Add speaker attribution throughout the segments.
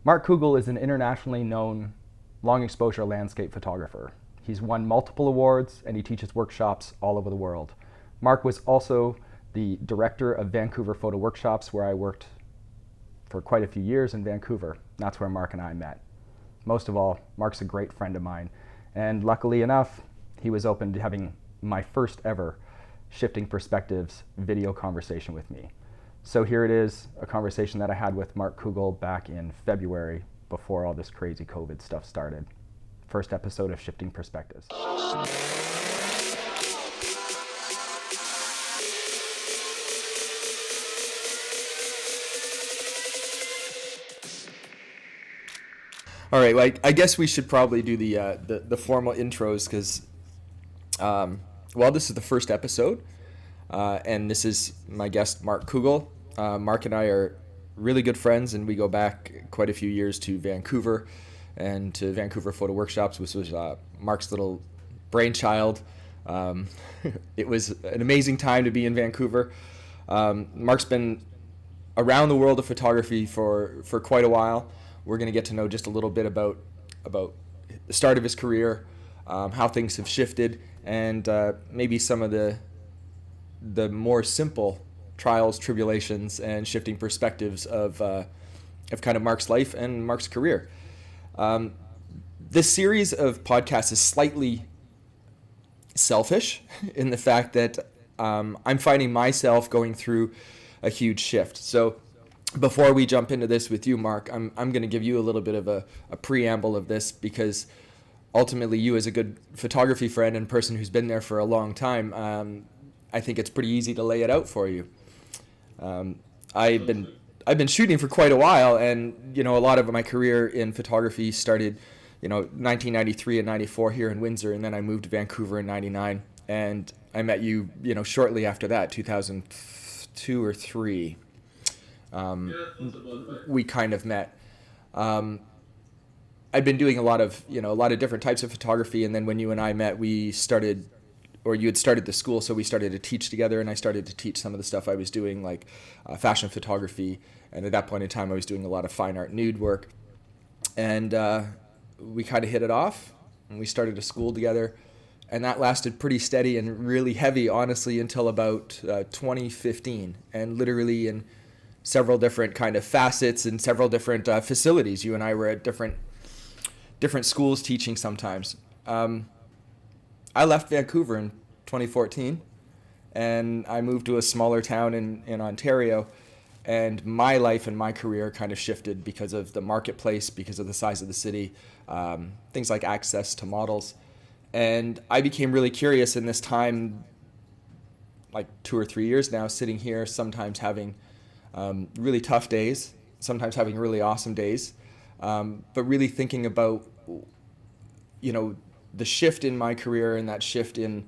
Speaker 1: Marc Koegel is an internationally known long exposure landscape photographer. He's won multiple awards and he teaches workshops all over the world. Marc was also the director of Vancouver Photo Workshops, where I worked for quite a few years in Vancouver. That's where Marc and I met. Most of all, Marc's a great friend of mine, and luckily enough, he was open to having my first ever Shifting Perspectives video conversation with me. So here it is, a conversation that I had with Marc Koegel back in February before all this crazy COVID stuff started. First episode of Shifting Perspectives.
Speaker 2: All right, well, I guess we should probably do the formal intros because, this is the first episode, and this is my guest, Marc Koegel. Marc and I are really good friends, and we go back quite a few years to Vancouver and to Vancouver Photo Workshops, which was Marc's little brainchild. It was an amazing time to be in Vancouver. Marc's been around the world of photography for quite a while. We're going to get to know just a little bit about the start of his career, how things have shifted, and maybe some of the more simple trials, tribulations, and shifting perspectives of kind of Marc's life and Marc's career. This series of podcasts is slightly selfish in the fact that I'm finding myself going through a huge shift. So before we jump into this with you, Marc, I'm going to give you a little bit of a preamble of this because ultimately you, as a good photography friend and person who's been there for a long time, I think it's pretty easy to lay it out for you. I've been shooting for quite a while, and a lot of my career in photography started 1993 and 94 here in Windsor, and then I moved to Vancouver in 99, and I met you shortly after that, 2002 or 3. We kind of met. I'd been doing a lot of different types of photography, and then when you and I met, you had started the school, so we started to teach together, and I started to teach some of the stuff I was doing, like fashion photography, and at that point in time, I was doing a lot of fine art nude work, and we kind of hit it off, and we started a school together, and that lasted pretty steady and really heavy, honestly, until about 2015, and literally in several different kind of facets and several different facilities. You and I were at different schools teaching sometimes. I left Vancouver in 2014 and I moved to a smaller town in Ontario, and my life and my career kind of shifted because of the marketplace, because of the size of the city, things like access to models. And I became really curious in this time, like 2 or 3 years now, sitting here, sometimes having really tough days, sometimes having really awesome days, but really thinking about, the shift in my career and that shift in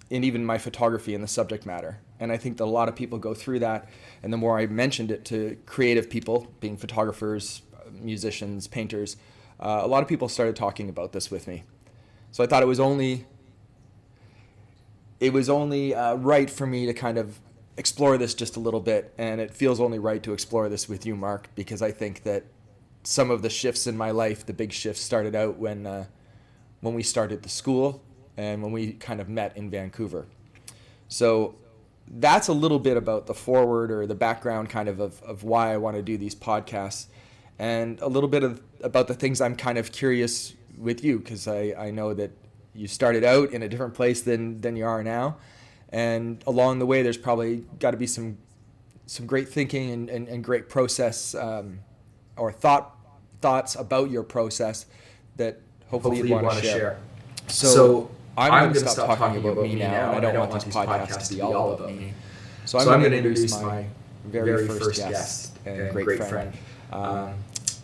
Speaker 2: even my photography and the subject matter. And I think that a lot of people go through that. And the more I mentioned it to creative people, being photographers, musicians, painters, a lot of people started talking about this with me. So I thought it was only right for me to kind of explore this just a little bit, and it feels only right to explore this with you, Marc, because I think that some of the shifts in my life, the big shifts, started out when we started the school and when we kind of met in Vancouver. So that's a little bit about the forward or the background kind of why I want to do these podcasts, and a little bit about the things I'm kind of curious with you, because I know that you started out in a different place than you are now. And along the way, there's probably got to be some great thinking and great process or thoughts about your process that hopefully you want to share. So I'm going to stop talking about me now, and I don't want this podcast to be all about me. So I'm going to introduce my very first guest and great friend.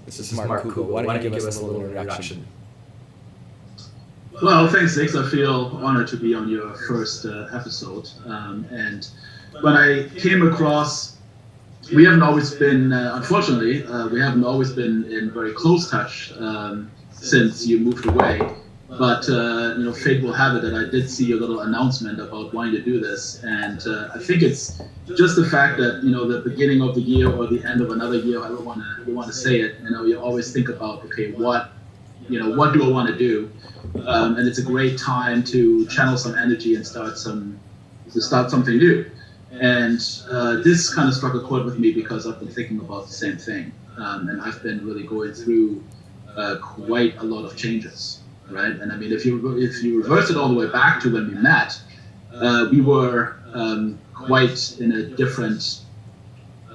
Speaker 2: This is Marc Koegel. Why don't you give us a little introduction?
Speaker 3: Well, thanks, Zix. I feel honored to be on your first episode. And when I came across, we haven't always been, unfortunately, we haven't always been in very close touch since you moved away. But fate will have it that I did see a little announcement about wanting to do this, and I think it's just the fact that the beginning of the year or the end of another year, however you want to say it. You always think about, okay, what do I want to do, and it's a great time to channel some energy and start something new. And this kind of struck a chord with me because I've been thinking about the same thing, and I've been really going through quite a lot of changes. Right, and I mean, if you reverse it all the way back to when we met, we were quite in a different,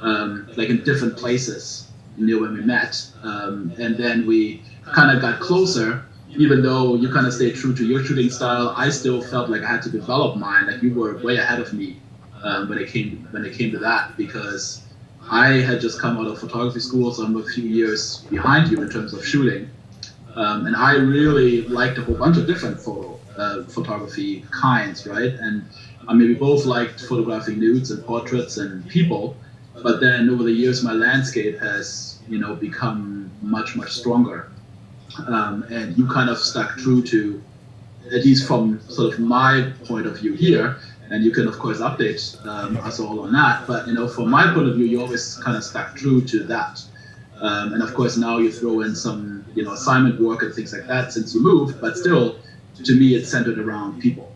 Speaker 3: in different places when we met, and then we kind of got closer. Even though you kind of stayed true to your shooting style, I still felt like I had to develop mine. Like you were way ahead of me when it came to that, because I had just come out of photography school, so I'm a few years behind you in terms of shooting. And I really liked a whole bunch of different photography kinds, right? And I mean, we both liked photographing nudes and portraits and people, but then over the years, my landscape has, become much, much stronger. And you kind of stuck true to, at least from sort of my point of view here, and you can of course update us all on that, but from my point of view, you always kind of stuck true to that. And of course now you throw in some assignment work and things like that since you moved, but still to me it's centered around people,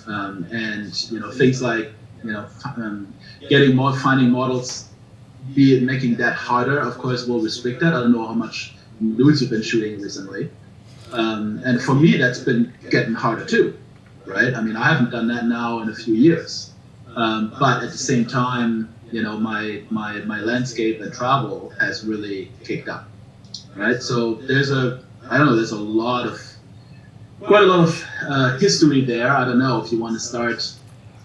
Speaker 3: and things like finding models, be it making that harder, of course will restrict that. I don't know how much nudes you've been shooting recently, and for me that's been getting harder too, right? I mean, I haven't done that now in a few years, but at the same time, my landscape and travel has really kicked up, right? So there's quite a lot of history there. I don't know if you want to start.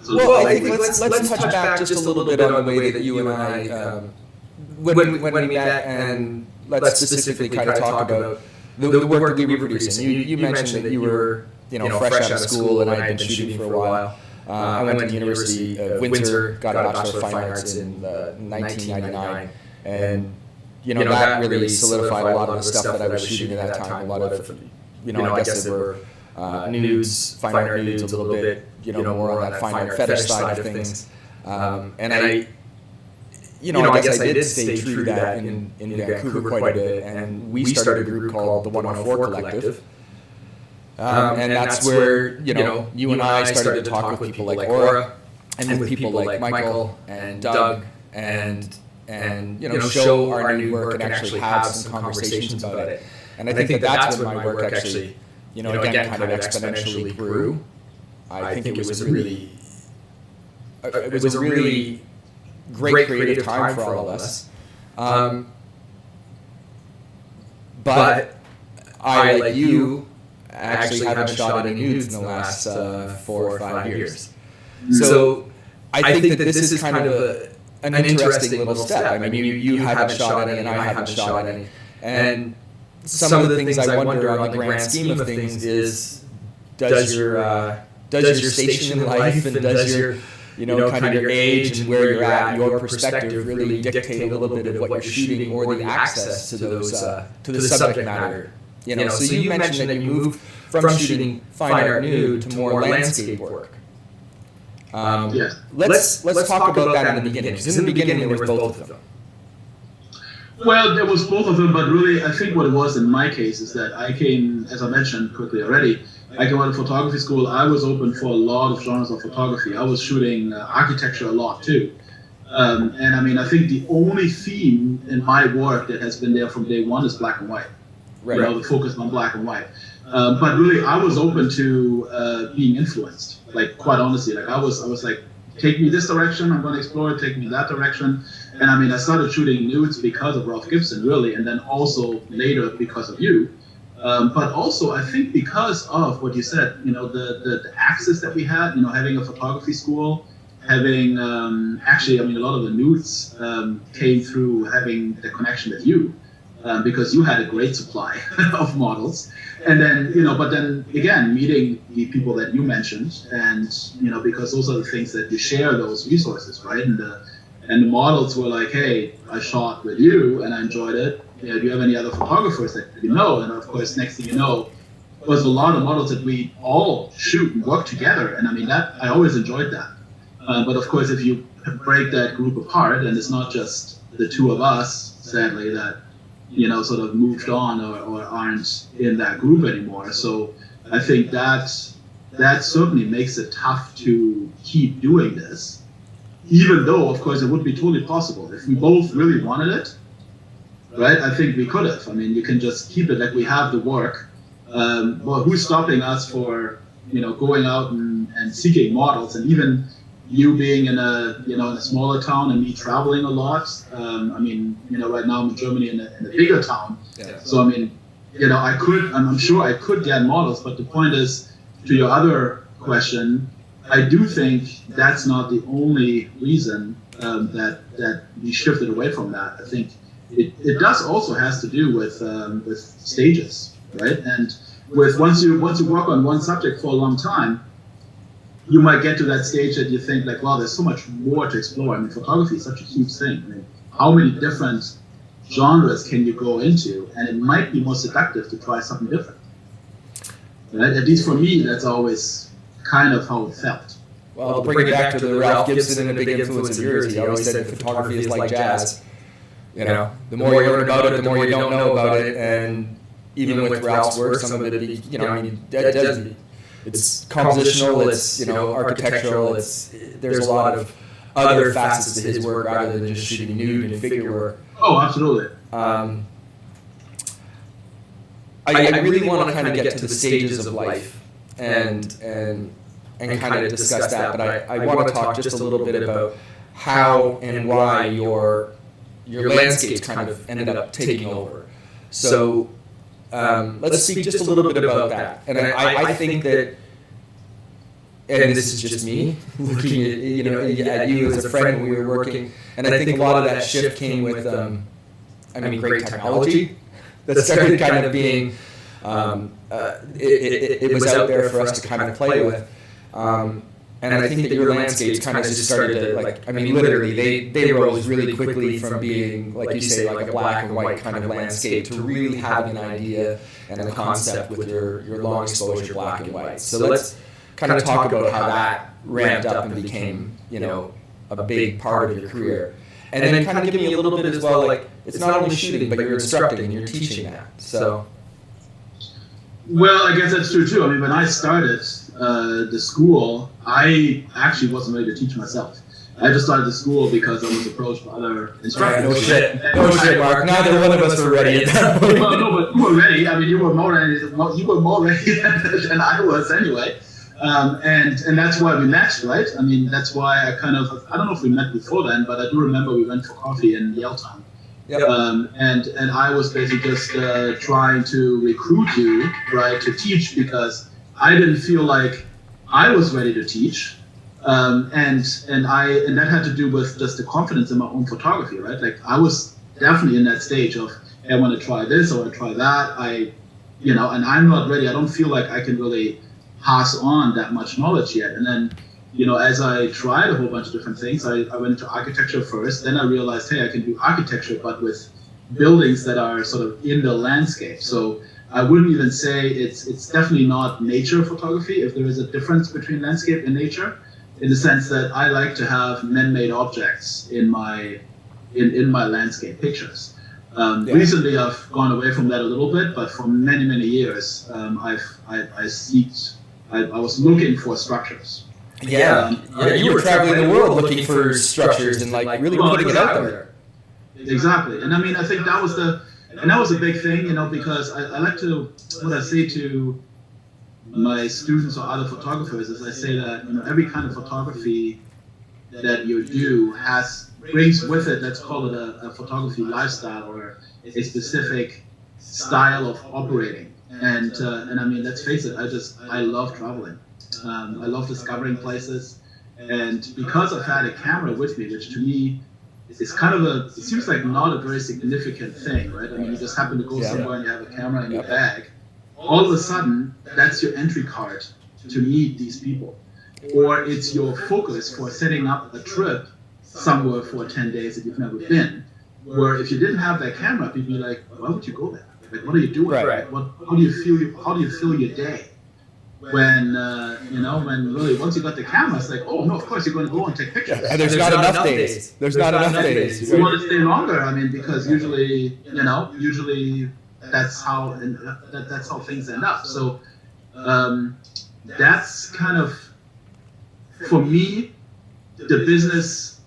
Speaker 2: Well, I think let's touch back just a little bit on the way that you and I, when we met, and let's specifically kind of talk about the work that we were producing. You mentioned that you were fresh out of school, and I had been shooting for a while. I went to the University of Windsor, got a Bachelor of Fine Arts in 1999, and that really solidified a lot of the stuff that I was shooting at that time. A lot of, I guess there were nudes, fine art nudes, a little bit, more on that fine art fetish side of things. And I guess I did stay true to that in Vancouver quite a bit, and we started a group called the 104 Collective. And that's where, you and I started to talk with people like Aura, and with people like Michael and Doug, and show our new work and actually have some conversations about it. And I think that's when my work actually, again, kind of exponentially grew. I think it was a really great creative time for all of us. But I, like you, actually haven't shot any nudes in the last 4 or 5 years. So I think that this is kind of an interesting little step. I mean, you haven't shot any, and I haven't shot any. And some of the things I wonder on the grand scheme of things is, does your station in life, and does your kind of your age and where you're at, your perspective, really dictate a little bit of what you're shooting, or the access to those to the subject matter. So you mentioned that you moved from shooting fine art nude to more landscape work.
Speaker 3: Yes.
Speaker 2: Let's talk about that in the beginning, because in the beginning there was both of them.
Speaker 3: Well, there was both of them, but really I think what it was in my case is that I came, as I mentioned quickly already, I came out of photography school. I was open for a lot of genres of photography. I was shooting architecture a lot too. And I mean, I think the only theme in my work that has been there from day one is black and white. Right. The focus on black and white. But really, I was open to being influenced. Like, quite honestly, like I was like, take me this direction, I'm going to explore it. Take me that direction. And I mean, I started shooting nudes because of Ralph Gibson, really, and then also later because of you. But also, I think because of what you said, the access that we had, having a photography school, having actually, I mean, a lot of the nudes came through having the connection with you. Because you had a great supply of models, and then but then again, meeting the people that you mentioned, and because those are the things that you share, those resources, right? And the models were like, hey, I shot with you and I enjoyed it. Do you have any other photographers that you know? And of course, next thing you know, was a lot of models that we all shoot and work together. And I mean, that I always enjoyed that. But of course, if you break that group apart, and it's not just the two of us, sadly, that, sort of moved on or aren't in that group anymore. So I think that certainly makes it tough to keep doing this, even though, of course, it would be totally possible. If we both really wanted it, right, I think we could have. I mean, you can just keep it like we have the work. Well, who's stopping us for, going out and seeking models? And even you being in a smaller town and me traveling a lot. I mean, right now I'm in Germany in a bigger town. Yeah. So I mean, I'm sure I could get models, but the point is, to your other question, I do think that's not the only reason that we shifted away from that. I think it does also has to do with stages, right? And once you work on one subject for a long time, you might get to that stage that you think like, wow, there's so much more to explore. I mean, photography is such a huge thing. I mean, how many different genres can you go into? And it might be more seductive to try something different. Right? At least for me, that's always kind of how it felt.
Speaker 2: Well, to bring it back to the Ralph Gibson and a big influence of yours, he always said photography is like jazz. The more you learn about it, the more you don't know about it. And even with Ralph's work, some of it, it's compositional, it's architectural, there's a lot of other facets to his work rather than just shooting nude and figure work.
Speaker 3: Oh, absolutely.
Speaker 2: I really want to kind of get to the stages of life and kind of discuss that, but I want to talk just a little bit about how and why your landscapes kind of ended up taking over. So let's speak just a little bit about that. And I think that, and this is just me looking at you as a friend when we were working, and I think a lot of that shift came with, great technology that started kind of being, it was out there for us to kind of play with. And I think that your landscapes kind of just started to, literally, they rose really quickly from being, like you say, like a black and white kind of landscape to really having an idea and a concept with your long exposure black and white. So let's kind of talk about how that ramped up and became, a big part of your career. And then kind of give me a little bit as well, like, it's not only shooting, but you're instructing and you're teaching that. So.
Speaker 3: Well, I guess that's true too. I mean, when I started the school, I actually wasn't ready to teach myself. I just started the school because I was approached by other instructors.
Speaker 2: No shit, Mark. Neither one of us were ready at that point.
Speaker 3: Well, no, but you were ready. I mean, you were more ready than I was anyway. And that's why we met, right? I mean, that's why I don't know if we met before then, but I do remember we went for coffee in Yaletown. Yep. And I was basically just trying to recruit you, right, to teach because I didn't feel like I was ready to teach, and that had to do with just the confidence in my own photography, right? Like I was definitely in that stage of, hey, I want to try this, I want to try that, and I'm not ready. I don't feel like I can really pass on that much knowledge yet. And then, as I tried a whole bunch of different things, I went into architecture first. Then I realized, hey, I can do architecture, but with buildings that are sort of in the landscape. So I wouldn't even say it's definitely not nature photography, if there is a difference between landscape and nature, in the sense that I like to have man-made objects in my landscape pictures. Recently, I've gone away from that a little bit, but for many, many years, I was looking for structures.
Speaker 2: Yeah, you were traveling the world looking for structures and really putting it out there.
Speaker 3: Exactly, and I mean, I think that was a big thing, because I like to, what I say to my students or other photographers is I say that every kind of photography that you do brings with it, let's call it a photography lifestyle or a specific style of operating. And I mean, let's face it, I love traveling. I love discovering places. And because I've had a camera with me, which to me is kind of it seems like not a very significant thing, right? I mean, you just happen to go somewhere and you have a camera in your bag. All of a sudden, that's your entry card to meet these people. Or it's your focus for setting up a trip somewhere for 10 days that you've never been. Where if you didn't have that camera, people would be like, why would you go there? Like, what are you doing?
Speaker 2: Right.
Speaker 3: How do you feel your day? When when really once you got the camera, it's like, oh no, of course you're going to go and take pictures.
Speaker 2: And there's not enough days. There's not enough days.
Speaker 3: You want to stay longer. I mean, because usually that's how that's how things end up. So that's kind of, for me, the business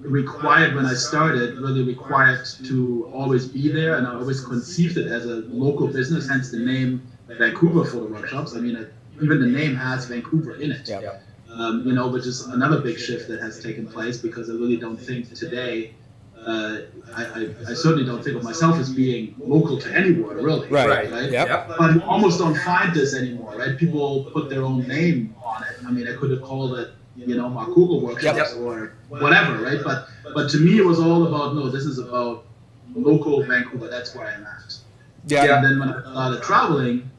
Speaker 3: required when I started, really required to always be there, and I always conceived it as a local business, hence the name Vancouver Photo Workshops. I mean, even the name has Vancouver in it, which is another big shift that has taken place, because I really don't think today, I certainly don't think of myself as being local to anywhere, really.
Speaker 2: Right.
Speaker 3: Yep. But you almost don't find this anymore, right? People put their own name on it. I mean, I could have called it, Marc Koegel Workshops or whatever, right? But to me, it was all about, no, this is about local Vancouver. That's where I'm at.
Speaker 2: Yeah.
Speaker 3: And then when I started traveling,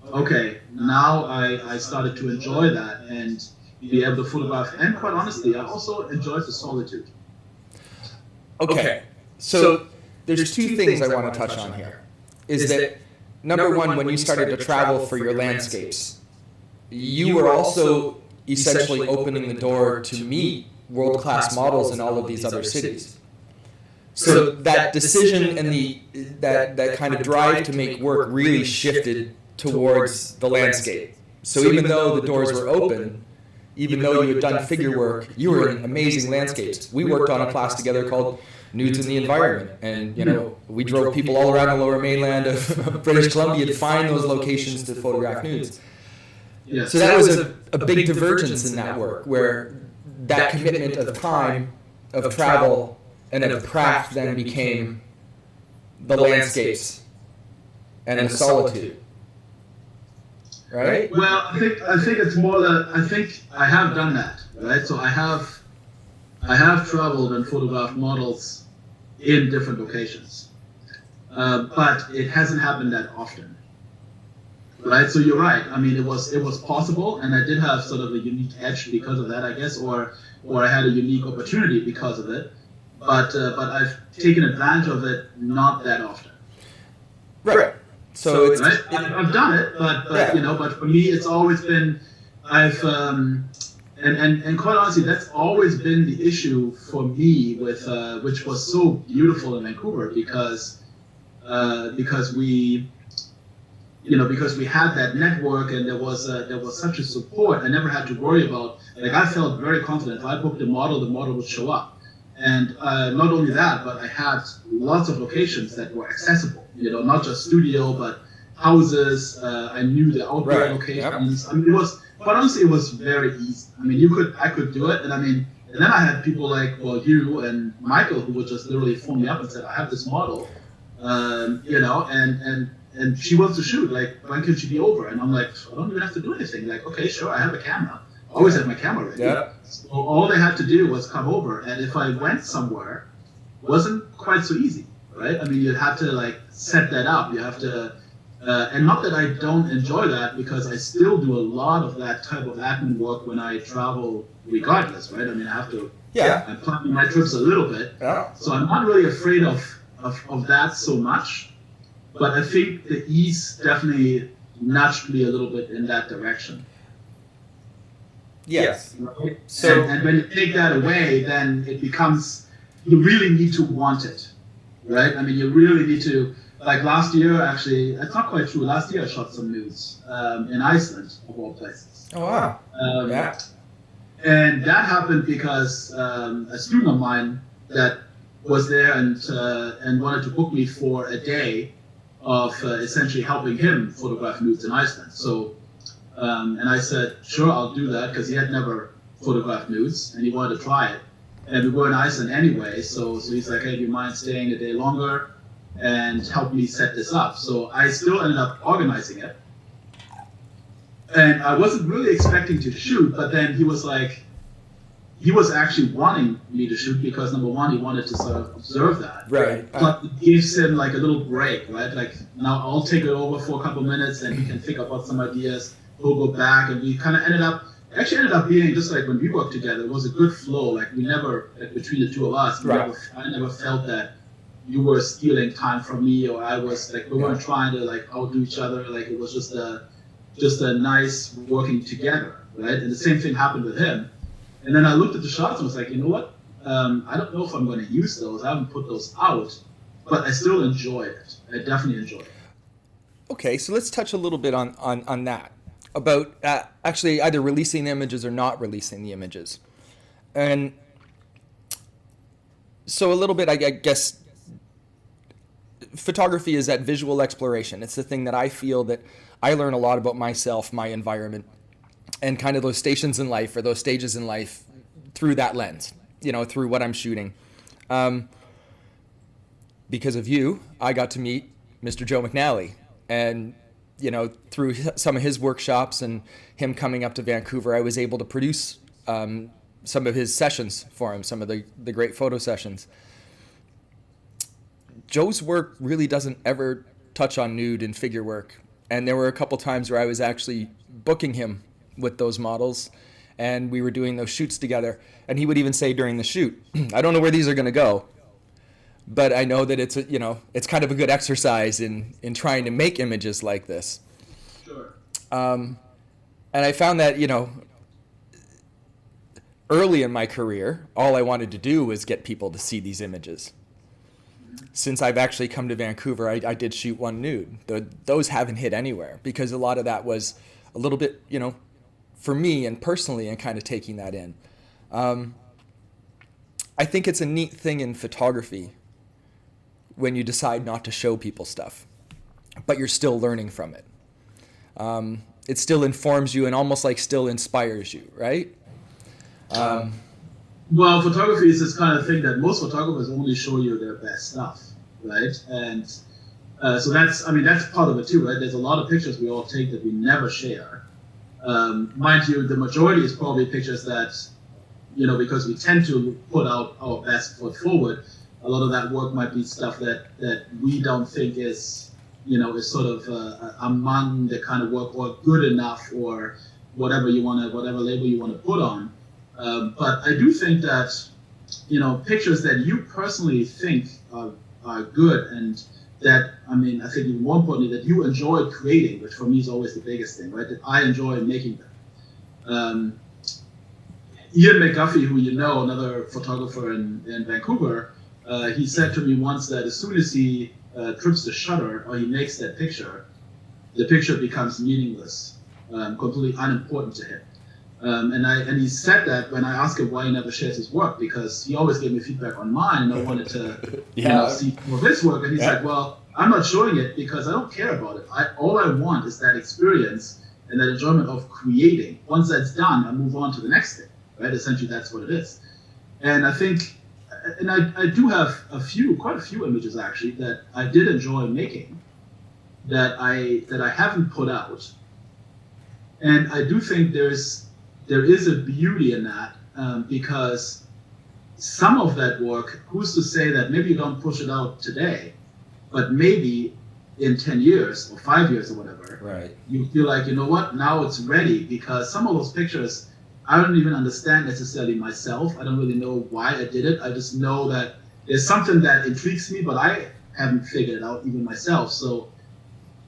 Speaker 3: okay, now I started to enjoy that and be able to photograph. And quite honestly, I also enjoyed the solitude.
Speaker 2: Okay. So there's two things I want to touch on here. Is that, number one, when you started to travel for your landscapes, you were also essentially opening the door to meet world-class models in all of these other cities. So that decision and that kind of drive to make work really shifted towards the landscape. So even though the doors were open, even though you had done figure work, you were in amazing landscapes. We worked on a class together called Nudes in the Environment, and we drove people all around the lower mainland of British Columbia to find those locations to photograph nudes.
Speaker 3: Yes.
Speaker 2: So that was a big divergence in that work, where that commitment of time, of travel, and of craft then became the landscapes and the solitude. Right?
Speaker 3: Well, I think it's more that I think I have done that, right? So I have traveled and photographed models in different locations, but it hasn't happened that often, right? So you're right. I mean, it was possible, and I did have sort of a unique edge because of that, I guess, or I had a unique opportunity because of it. But I've taken advantage of it not that often.
Speaker 2: Right. So it's,
Speaker 3: right? I've done it, but for me, it's always been, and quite honestly, that's always been the issue for me with which was so beautiful in Vancouver, because we had that network, and there was such a support. I never had to worry about, like, I felt very confident if I booked the model would show up. And not only that, but I had lots of locations that were accessible, not just studio, but houses. I knew the outdoor locations. Yep. I mean, quite honestly, it was very easy. I mean, I could do it. And then I had people like, you and Michael, who would just literally phone me up and said, I have this model, and she wants to shoot. Like, when can she be over? And I'm like, I don't even have to do anything. Like, okay, sure, I have a camera. Always have my camera ready. Yeah. So all they had to do was come over, and if I went somewhere, it wasn't quite so easy, right? I mean, you'd have to set that up. You have to, and not that I don't enjoy that, because I still do a lot of that type of admin work when I travel, regardless, right? I mean, I have to. Yeah. I plan my trips a little bit, so I'm not really afraid of that so much, but I think the ease definitely nudged me a little bit in that direction.
Speaker 2: Yes.
Speaker 3: Right? So, and when you take that away, then it becomes, you really need to want it, right? I mean, you really need to, like last year, actually, it's not quite true. Last year I shot some nudes in Iceland, of all places.
Speaker 2: Oh, wow. Yeah.
Speaker 3: And that happened because a student of mine that was there and wanted to book me for a day of essentially helping him photograph nudes in Iceland. So, and I said, sure, I'll do that, because he had never photographed nudes and he wanted to try it. And we were in Iceland anyway, so he's like, hey, do you mind staying a day longer and help me set this up? So I still ended up organizing it. And I wasn't really expecting to shoot, but then he was actually wanting me to shoot, because number one, he wanted to sort of observe that.
Speaker 2: Right.
Speaker 3: But it gives him a little break, right? Like, now I'll take it over for a couple minutes and he can think about some ideas. We'll go back, and we kind of ended up being just like when we worked together. It was a good flow. Like, we never, between the two of us, I never felt that, you were stealing time from me, or I was like, we weren't trying to like outdo each other. Like it was just a nice working together, right? And the same thing happened with him. And then I looked at the shots and was like, you know what? I don't know if I'm going to use those. I haven't put those out, but I still enjoyed it. I definitely enjoyed it.
Speaker 2: Okay, so let's touch a little bit on that, about actually either releasing the images or not releasing the images. And so a little bit, I guess, photography is that visual exploration. It's the thing that I feel that I learn a lot about myself, my environment, and kind of those stations in life, or those stages in life, through that lens, through what I'm shooting. Because of you, I got to meet Mr. Joe McNally. And, through some of his workshops and him coming up to Vancouver, I was able to produce some of his sessions for him, some of the great photo sessions. Joe's work really doesn't ever touch on nude and figure work. And there were a couple times where I was actually booking him with those models, and we were doing those shoots together. And he would even say during the shoot, I don't know where these are going to go, but I know that it's kind of a good exercise in trying to make images like this.
Speaker 3: Sure.
Speaker 2: And I found that, early in my career, all I wanted to do was get people to see these images. Since I've actually come to Vancouver, I did shoot one nude. Those haven't hit anywhere, because a lot of that was a little bit, for me and personally, and kind of taking that in. I think it's a neat thing in photography when you decide not to show people stuff, but you're still learning from it. It still informs you and almost like still inspires you, right?
Speaker 3: Well, photography is this kind of thing that most photographers only show you their best stuff, right? And so that's part of it too, right? There's a lot of pictures we all take that we never share. Mind you, the majority is probably pictures that, because we tend to put out our best foot forward, a lot of that work might be stuff that we don't think is, is sort of among the kind of work, or good enough, or whatever label you want to put on. But I do think that, pictures that you personally think are good, and that, I think even more importantly, that you enjoy creating, which for me is always the biggest thing, right? That I enjoy making them. Ian McGuffey, who another photographer in Vancouver, he said to me once that as soon as he trips the shutter or he makes that picture, the picture becomes meaningless, completely unimportant to him. And he said that when I asked him why he never shares his work, because he always gave me feedback on mine, and I wanted to see more of his work. And he's like, well, I'm not showing it because I don't care about it. All I want is that experience and that enjoyment of creating. Once that's done, I move on to the next thing, right? Essentially, that's what it is. And I think, and I do have quite a few images actually that I did enjoy making, that I haven't put out. And I do think there is a beauty in that, because some of that work, who's to say that maybe you don't push it out today, but maybe in 10 years or 5 years or whatever,
Speaker 2: right,
Speaker 3: you feel like, now it's ready, because some of those pictures, I don't even understand necessarily myself. I don't really know why I did it. I just know that there's something that intrigues me, but I haven't figured it out even myself. So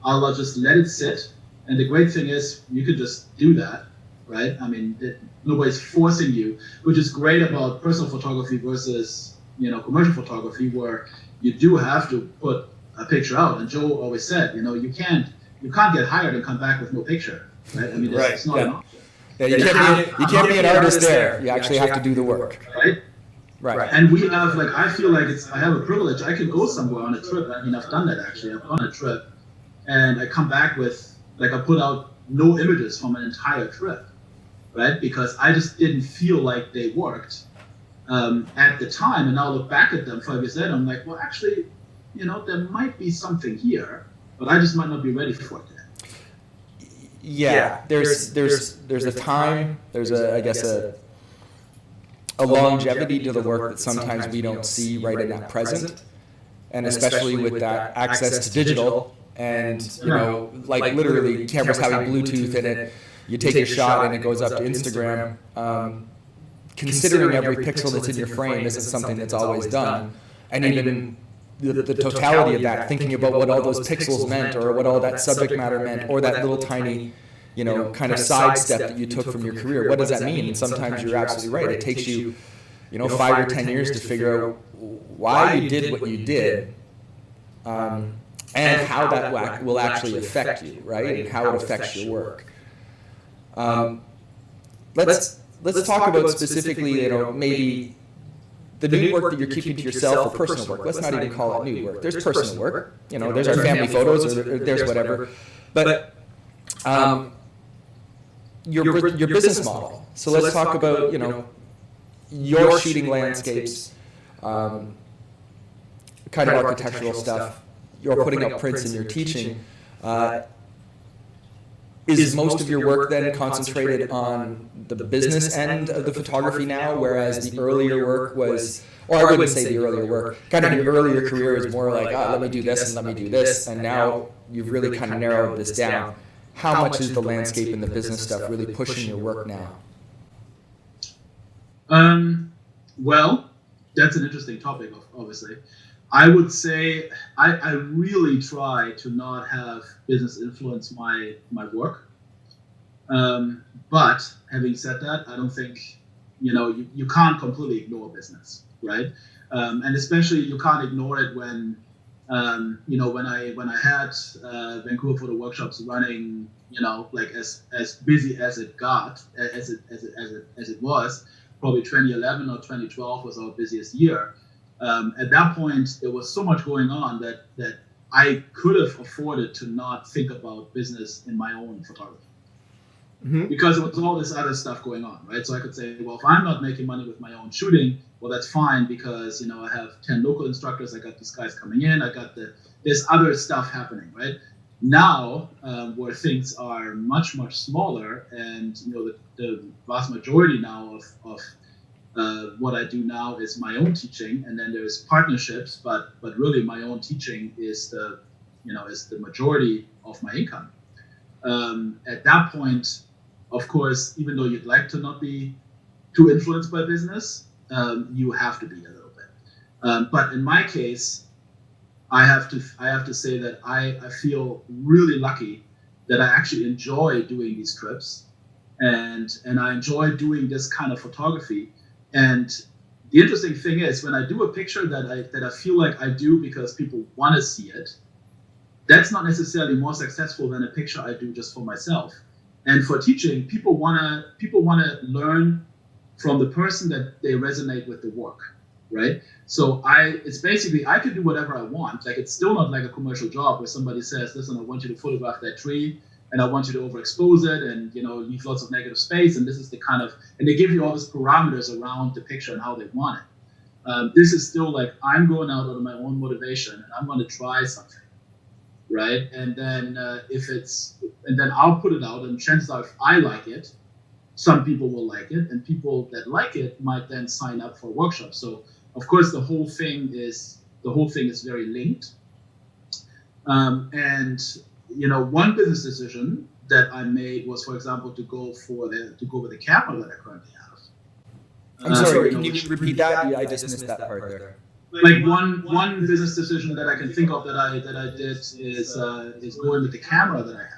Speaker 3: I'll just let it sit. And the great thing is you could just do that, right? Nobody's forcing you, which is great about personal photography versus, commercial photography, where you do have to put a picture out. And Joe always said, you can't get hired and come back with no picture, right? It's not an option.
Speaker 2: Yeah, you can't be an artist there. You actually have to do the work.
Speaker 3: Right. And we have, I feel like I have a privilege. I can go somewhere on a trip. I've done that actually. I've gone on a trip and I come back with, I put out no images from an entire trip, right? Because I just didn't feel like they worked at the time. And now I look back at them 5 years later, I'm like, well, actually, there might be something here, but I just might not be ready for it yet.
Speaker 2: Yeah, there's a time, there's a longevity to the work that sometimes we don't see right in that present, and especially with that access to digital, and literally cameras having Bluetooth in it, you take a shot and it goes up to Instagram. Considering every pixel that's in your frame isn't something that's always done, and even the totality of that, thinking about what all those pixels meant, or what all that subject matter meant, or that little tiny, kind of sidestep that you took from your career. What does that mean? And sometimes you're absolutely right. It takes you, 5 or 10 years to figure out why you did what you did, and how that will actually affect you, right? And how it affects your work. Let's talk about specifically, maybe the nude work that you're keeping to yourself, or personal work. Let's not even call it nude work. There's personal work. There's our family photos, or there's whatever. But your business model. So let's talk about, you're shooting landscapes, kind of architectural stuff. You're putting up prints and you're teaching. Is most of your work then concentrated on the business end of the photography now, whereas the earlier work was, or I wouldn't say the earlier work, kind of your earlier career is more like, let me do this and let me do this, and now you've really kind of narrowed this down. How much is the landscape and the business stuff really pushing your work now?
Speaker 3: Well, that's an interesting topic, obviously. I would say I really try to not have business influence my work. But having said that, I don't think, you can't completely ignore business, right? And especially you can't ignore it when, when I had Vancouver Photo Workshops running, like as busy as it got, as it was, probably 2011 or 2012 was our busiest year. At that point, there was so much going on that I could have afforded to not think about business in my own photography. Mm-hmm. Because there was all this other stuff going on, right? So I could say, well, if I'm not making money with my own shooting, well, that's fine, because, I have 10 local instructors, I got these guys coming in, I got there's other stuff happening, right? Now, where things are much, much smaller, and, the vast majority now of what I do now is my own teaching, and then there's partnerships, but really my own teaching is the majority of my income. At that point, of course, even though you'd like to not be too influenced by business, you have to be a little bit. But in my case, I have to say that I feel really lucky that I actually enjoy doing these trips, and I enjoy doing this kind of photography. And the interesting thing is, when I do a picture that I feel like I do because people want to see it, that's not necessarily more successful than a picture I do just for myself. And for teaching, people wanna learn from the person that they resonate with the work, right? So it's basically, I can do whatever I want. Like, it's still not like a commercial job where somebody says, listen, I want you to photograph that tree, and I want you to overexpose it, and leave lots of negative space, and this is the kind of, and they give you all these parameters around the picture and how they want it. This is still like, I'm going out of my own motivation, and I'm going to try something, right? And then then I'll put it out, and chances are, if I like it, some people will like it, and people that like it might then sign up for workshops. So of course the whole thing is very linked. And one business decision that I made was, for example, to go with the camera that I currently have.
Speaker 2: I'm sorry, can you repeat that? Yeah, I just missed that part there.
Speaker 3: Like one business decision that I can think of that I did is going with the camera that I have.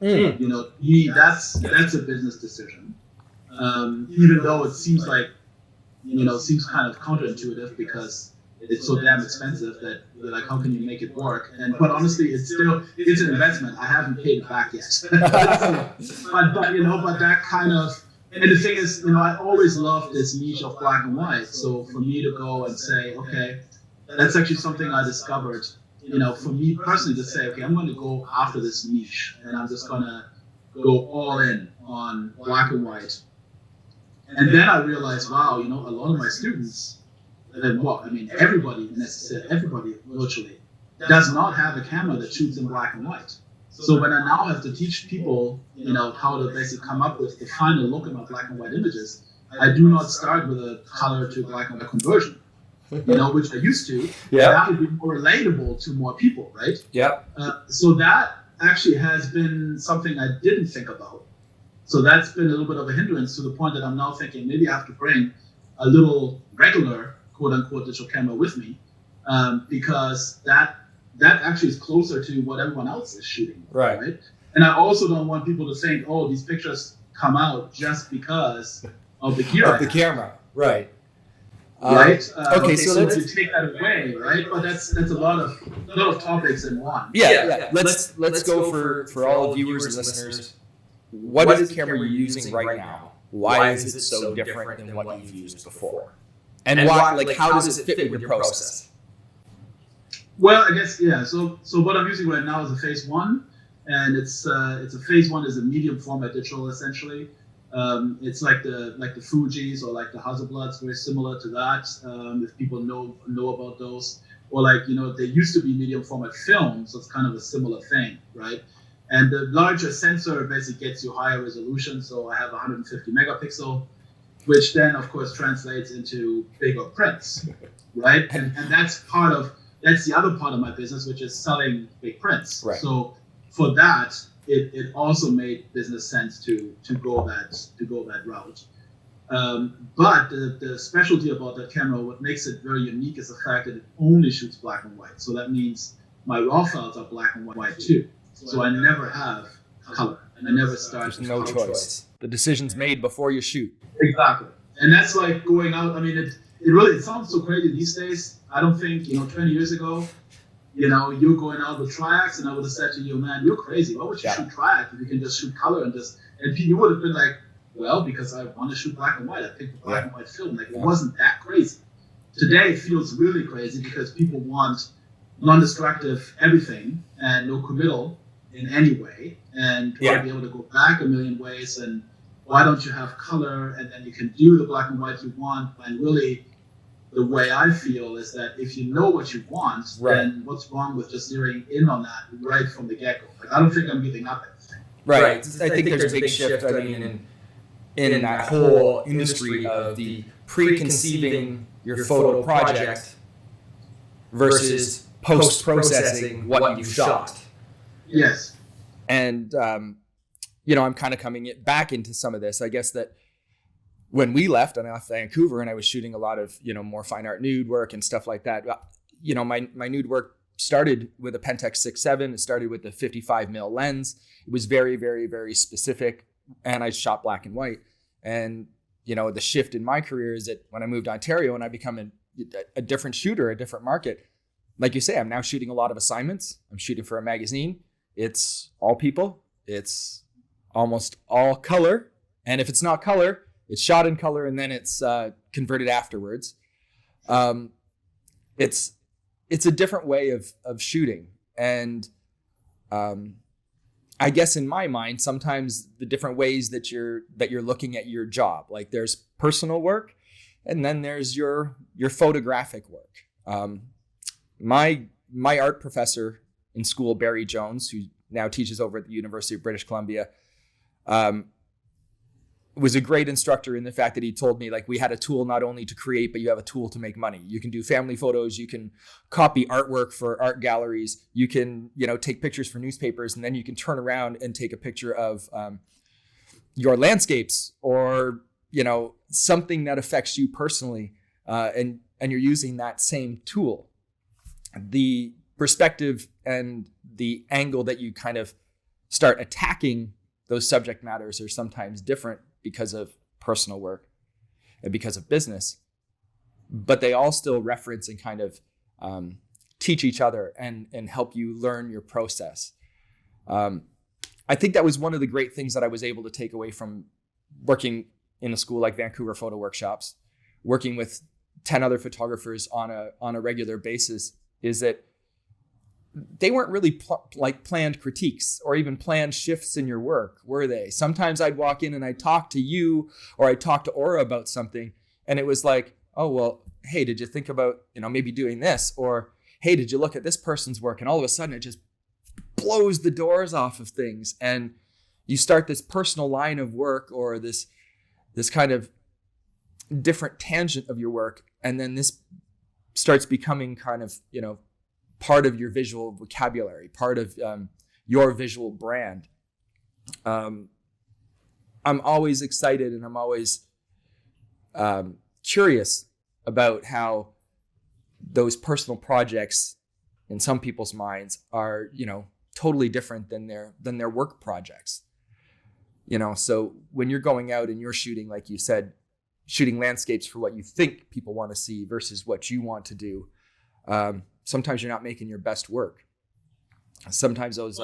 Speaker 3: Mm. That's a business decision. Even though it seems like seems kind of counterintuitive, because it's so damn expensive that you're like, how can you make it work? But honestly, it's an investment. I haven't paid it back yet. but that kind of, and the thing is, I always loved this niche of black and white. So for me to go and say, okay, that's actually something I discovered. For me personally to say, okay, I'm going to go after this niche, and I'm just going to go all in on black and white. And then I realized, wow, a lot of my students, everybody virtually does not have a camera that shoots in black and white. So when I now have to teach people, how to basically come up with the final look in my black and white images, I do not start with a color to black and white conversion, which I used to. Yeah. That would be more relatable to more people, right?
Speaker 2: Yeah.
Speaker 3: So that actually has been something I didn't think about. So that's been a little bit of a hindrance, to the point that I'm now thinking maybe I have to bring a little regular, quote unquote, digital camera with me, because that actually is closer to what everyone else is shooting.
Speaker 2: Right.
Speaker 3: And I also don't want people to think, oh, these pictures come out just because of the gear.
Speaker 2: Of the camera. Right.
Speaker 3: Right.
Speaker 2: Okay, so
Speaker 3: to take that away, right? But that's a lot of topics in one.
Speaker 2: Yeah. Let's go for all viewers and listeners. What is the camera you're using right now? Why is it so different than what you've used before? And why? Like, how does it fit with your process?
Speaker 3: Well, I guess So what I'm using right now is a Phase 1, and it's a Phase 1 is a medium format digital essentially. It's like the Fujis or like the Hasselblads, very similar to that. If people know about those, or like they used to be medium format films, so it's kind of a similar thing, right? And the larger sensor basically gets you higher resolution. So I have 150 megapixel, which then of course translates into bigger prints, right? And that's the other part of my business, which is selling big prints.
Speaker 2: Right.
Speaker 3: So for that, it also made business sense to go that route. But the specialty about that camera, what makes it very unique, is the fact that it only shoots black and white. So that means my raw files are black and white too. So I never have color. I never start.
Speaker 2: There's no choice. The decision's made before you shoot.
Speaker 3: Exactly. And that's like going out. I mean, it really sounds so crazy these days. I don't think 20 years ago, you're going out with triacs, and I would have said to you, man, you're crazy. Why would you shoot triac if you can just shoot color and you would have been like, well, because I want to shoot black and white. I picked the black and white film. Like, it wasn't that crazy. Today it feels really crazy because people want non-destructive everything and no committal in any way, and want to be able to go back a million ways. And why don't you have color, and then you can do the black and white you want? And really, the way I feel is that if you know what you want, then what's wrong with just zeroing in on that right from the get-go? Like, I don't think I'm giving up anything.
Speaker 2: Right. I think there's a big shift. I mean, in that whole industry of the preconceiving your photo project versus post-processing what you've shot.
Speaker 3: Yes.
Speaker 2: And, I'm kind of coming back into some of this. I guess that when we left, and I left Vancouver, and I was shooting a lot of, more fine art nude work and stuff like that. My nude work started with a Pentax 6.7. It started with the 55mm lens. It was very, very, very specific. And I shot black and white. And, the shift in my career is that when I moved to Ontario and I become a different shooter, a different market, like you say, I'm now shooting a lot of assignments. I'm shooting for a magazine. It's all people. It's almost all color. And if it's not color, it's shot in color, and then it's converted afterwards. It's a different way of shooting. And I guess in my mind, sometimes the different ways that you're looking at your job, like there's personal work, and then there's your photographic work. My art professor in school, Barry Jones, who now teaches over at the University of British Columbia, was a great instructor in the fact that he told me, like, we had a tool not only to create, but you have a tool to make money. You can do family photos, you can copy artwork for art galleries, you can, take pictures for newspapers, and then you can turn around and take a picture of your landscapes or, something that affects you personally, and you're using that same tool. The perspective and the angle that you kind of start attacking those subject matters are sometimes different because of personal work and because of business, but they all still reference and kind of teach each other and help you learn your process. I think that was one of the great things that I was able to take away from working in a school like Vancouver Photo Workshops, working with 10 other photographers on a regular basis, is that they weren't really planned critiques or even planned shifts in your work, were they? Sometimes I'd walk in and I'd talk to you or I'd talk to Aura about something, and it was like, oh, well, hey, did you think about, maybe doing this? Or, hey, did you look at this person's work? And all of a sudden it just blows the doors off of things. And you start this personal line of work or this kind of different tangent of your work. And then this starts becoming kind of, part of your visual vocabulary, part of your visual brand. I'm always excited and I'm always curious about how those personal projects in some people's minds are, totally different than their work projects. So when you're going out and you're shooting, like you said, shooting landscapes for what you think people want to see versus what you want to do, sometimes you're not making your best work. Sometimes those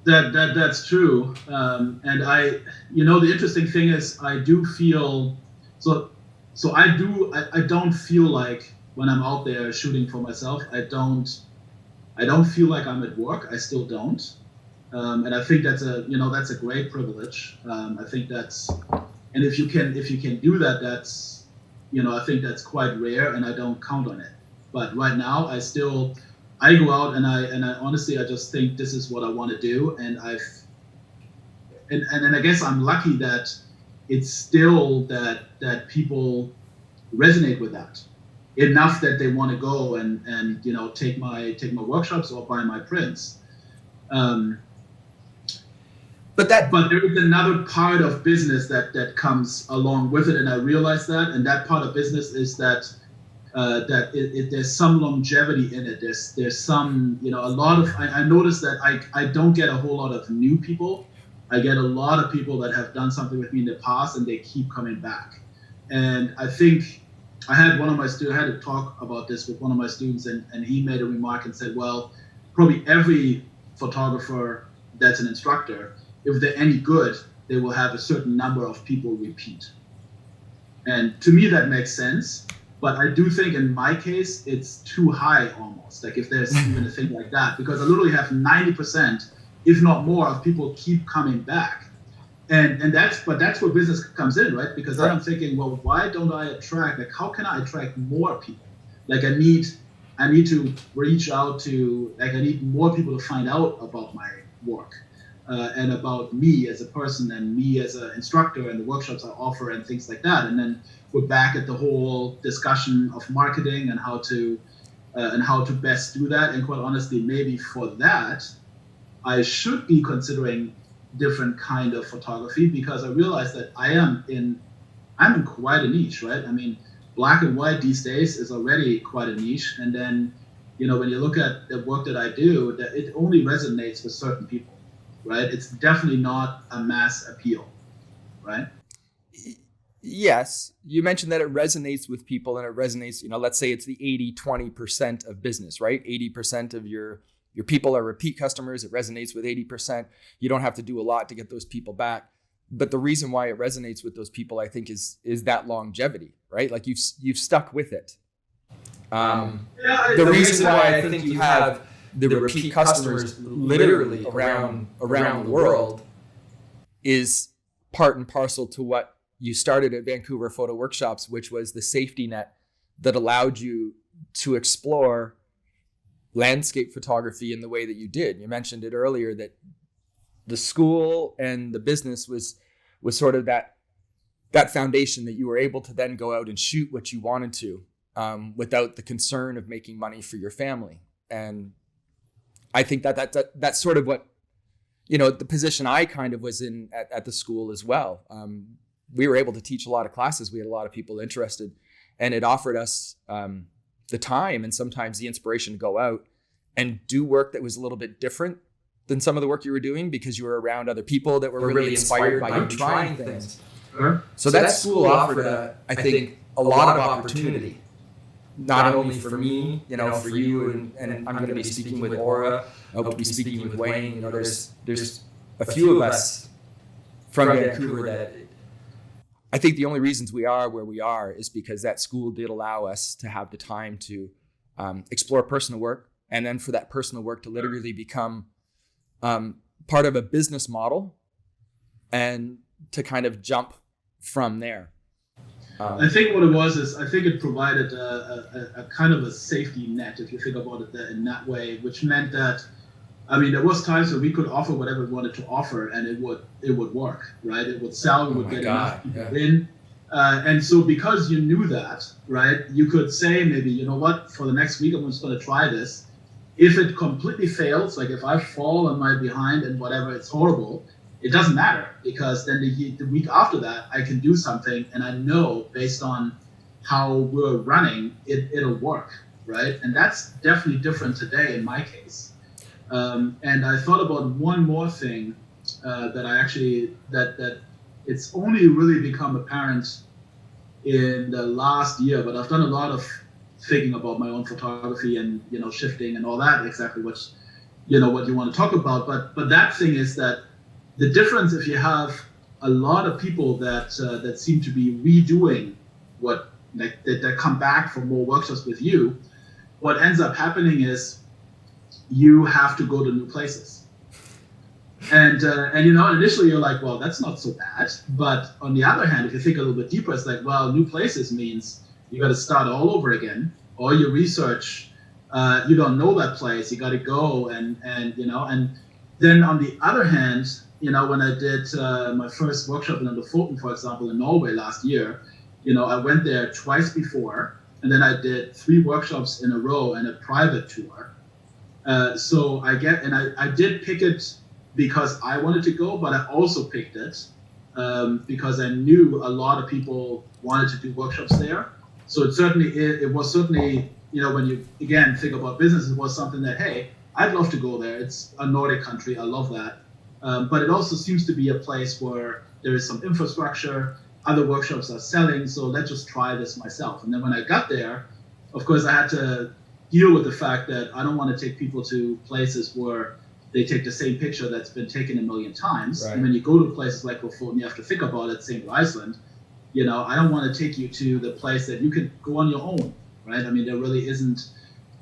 Speaker 3: that's true. And the interesting thing is I do feel so I don't feel like when I'm out there shooting for myself, I don't feel like I'm at work. I still don't. And I think that's a great privilege. I think and if you can do that, that's, I think that's quite rare, and I don't count on it. But right now, I go out and I honestly, I just think this is what I want to do. And and I guess I'm lucky that it's still that people resonate with that enough that they want to go and take my workshops or buy my prints. But there is another part of business that comes along with it, and I realize that. And that part of business is that there's some longevity in it. There's some, a lot of. I notice that I don't get a whole lot of new people. I get a lot of people that have done something with me in the past, and they keep coming back. And I think I had to talk about this with one of my students, and he made a remark and said, well, probably every photographer that's an instructor, if they're any good, they will have a certain number of people repeat. And to me, that makes sense. But I do think in my case, it's too high almost, like if there's even a thing like that, because I literally have 90%, if not more, of people keep coming back. And that's where business comes in, right? Because then I'm thinking, well, why don't I attract, like, how can I attract more people? Like I need to reach out to, like I need more people to find out about my work. And about me as a person and me as an instructor and the workshops I offer and things like that. And then we're back at the whole discussion of marketing and how to best do that. And quite honestly, maybe for that, I should be considering different kind of photography, because I realize that I'm in quite a niche, right? I mean, black and white these days is already quite a niche. And then, when you look at the work that I do, that it only resonates with certain people. Right? It's definitely not a mass appeal, right?
Speaker 2: Yes. You mentioned that it resonates with people, and it resonates, let's say it's the 80-20% of business, right? 80% of your people are repeat customers. It resonates with 80%. You don't have to do a lot to get those people back. But the reason why it resonates with those people, I think, is that longevity, right? Like you've stuck with it. The reason why I think you have the repeat customers literally around the world is part and parcel to what you started at Vancouver Photo Workshops, which was the safety net that allowed you to explore landscape photography in the way that you did. You mentioned it earlier that the school and the business was sort of that foundation that you were able to then go out and shoot what you wanted to without the concern of making money for your family. And I think that's sort of what, the position I kind of was in at the school as well. We were able to teach a lot of classes. We had a lot of people interested, and it offered us the time and sometimes the inspiration to go out and do work that was a little bit different than some of the work you were doing, because you were around other people that were really inspired by you trying things. Sure. So that school offered, I think, a lot of opportunity. Not only for me, for you, and I'm going to be speaking with Aura. I'll be speaking with Wayne. There's a few of us from Vancouver that I think the only reasons we are where we are is because that school did allow us to have the time to explore personal work, and then for that personal work to literally become part of a business model, and to kind of jump from there.
Speaker 3: I think what it was is I think it provided a kind of a safety net, if you think about it in that way, which meant that, there was times where we could offer whatever we wanted to offer, and it would work, right? It would sell, we would get enough people in. And so because you knew that, right, you could say maybe, you know what, for the next week, I'm just going to try this. If it completely fails, like if I fall on my behind and whatever, it's horrible, it doesn't matter, because then the week after that, I can do something, and I know based on how we're running, it'll work. right? And that's definitely different today in my case. And I thought about one more thing that I actually that it's only really become apparent in the last year, but I've done a lot of thinking about my own photography and shifting and all that, exactly what you want to talk about. But that thing is that the difference, if you have a lot of people that seem to be redoing what that come back for more workshops with you, what ends up happening is you have to go to new places. And initially you're like, well, that's not so bad. But on the other hand, if you think a little bit deeper, it's like, well, new places means you got to start all over again. All your research, you don't know that place. You got to go and then on the other hand, when I did my first workshop in Lofoten, for example, in Norway last year, I went there twice before, and then I did 3 workshops in a row and a private tour. So I did pick it because I wanted to go, but I also picked it because I knew a lot of people wanted to do workshops there. So it was certainly, when you again think about business, it was something that, hey, I'd love to go there. It's a Nordic country, I love that. But it also seems to be a place where there is some infrastructure, other workshops are selling, so let's just try this myself. And then when I got there, of course, I had to deal with the fact that I don't want to take people to places where they take the same picture that's been taken a million times. Right. And when you go to places like Lofoten, you have to think about it, same with Iceland. I don't want to take you to the place that you can go on your own, right? I mean, there really isn't,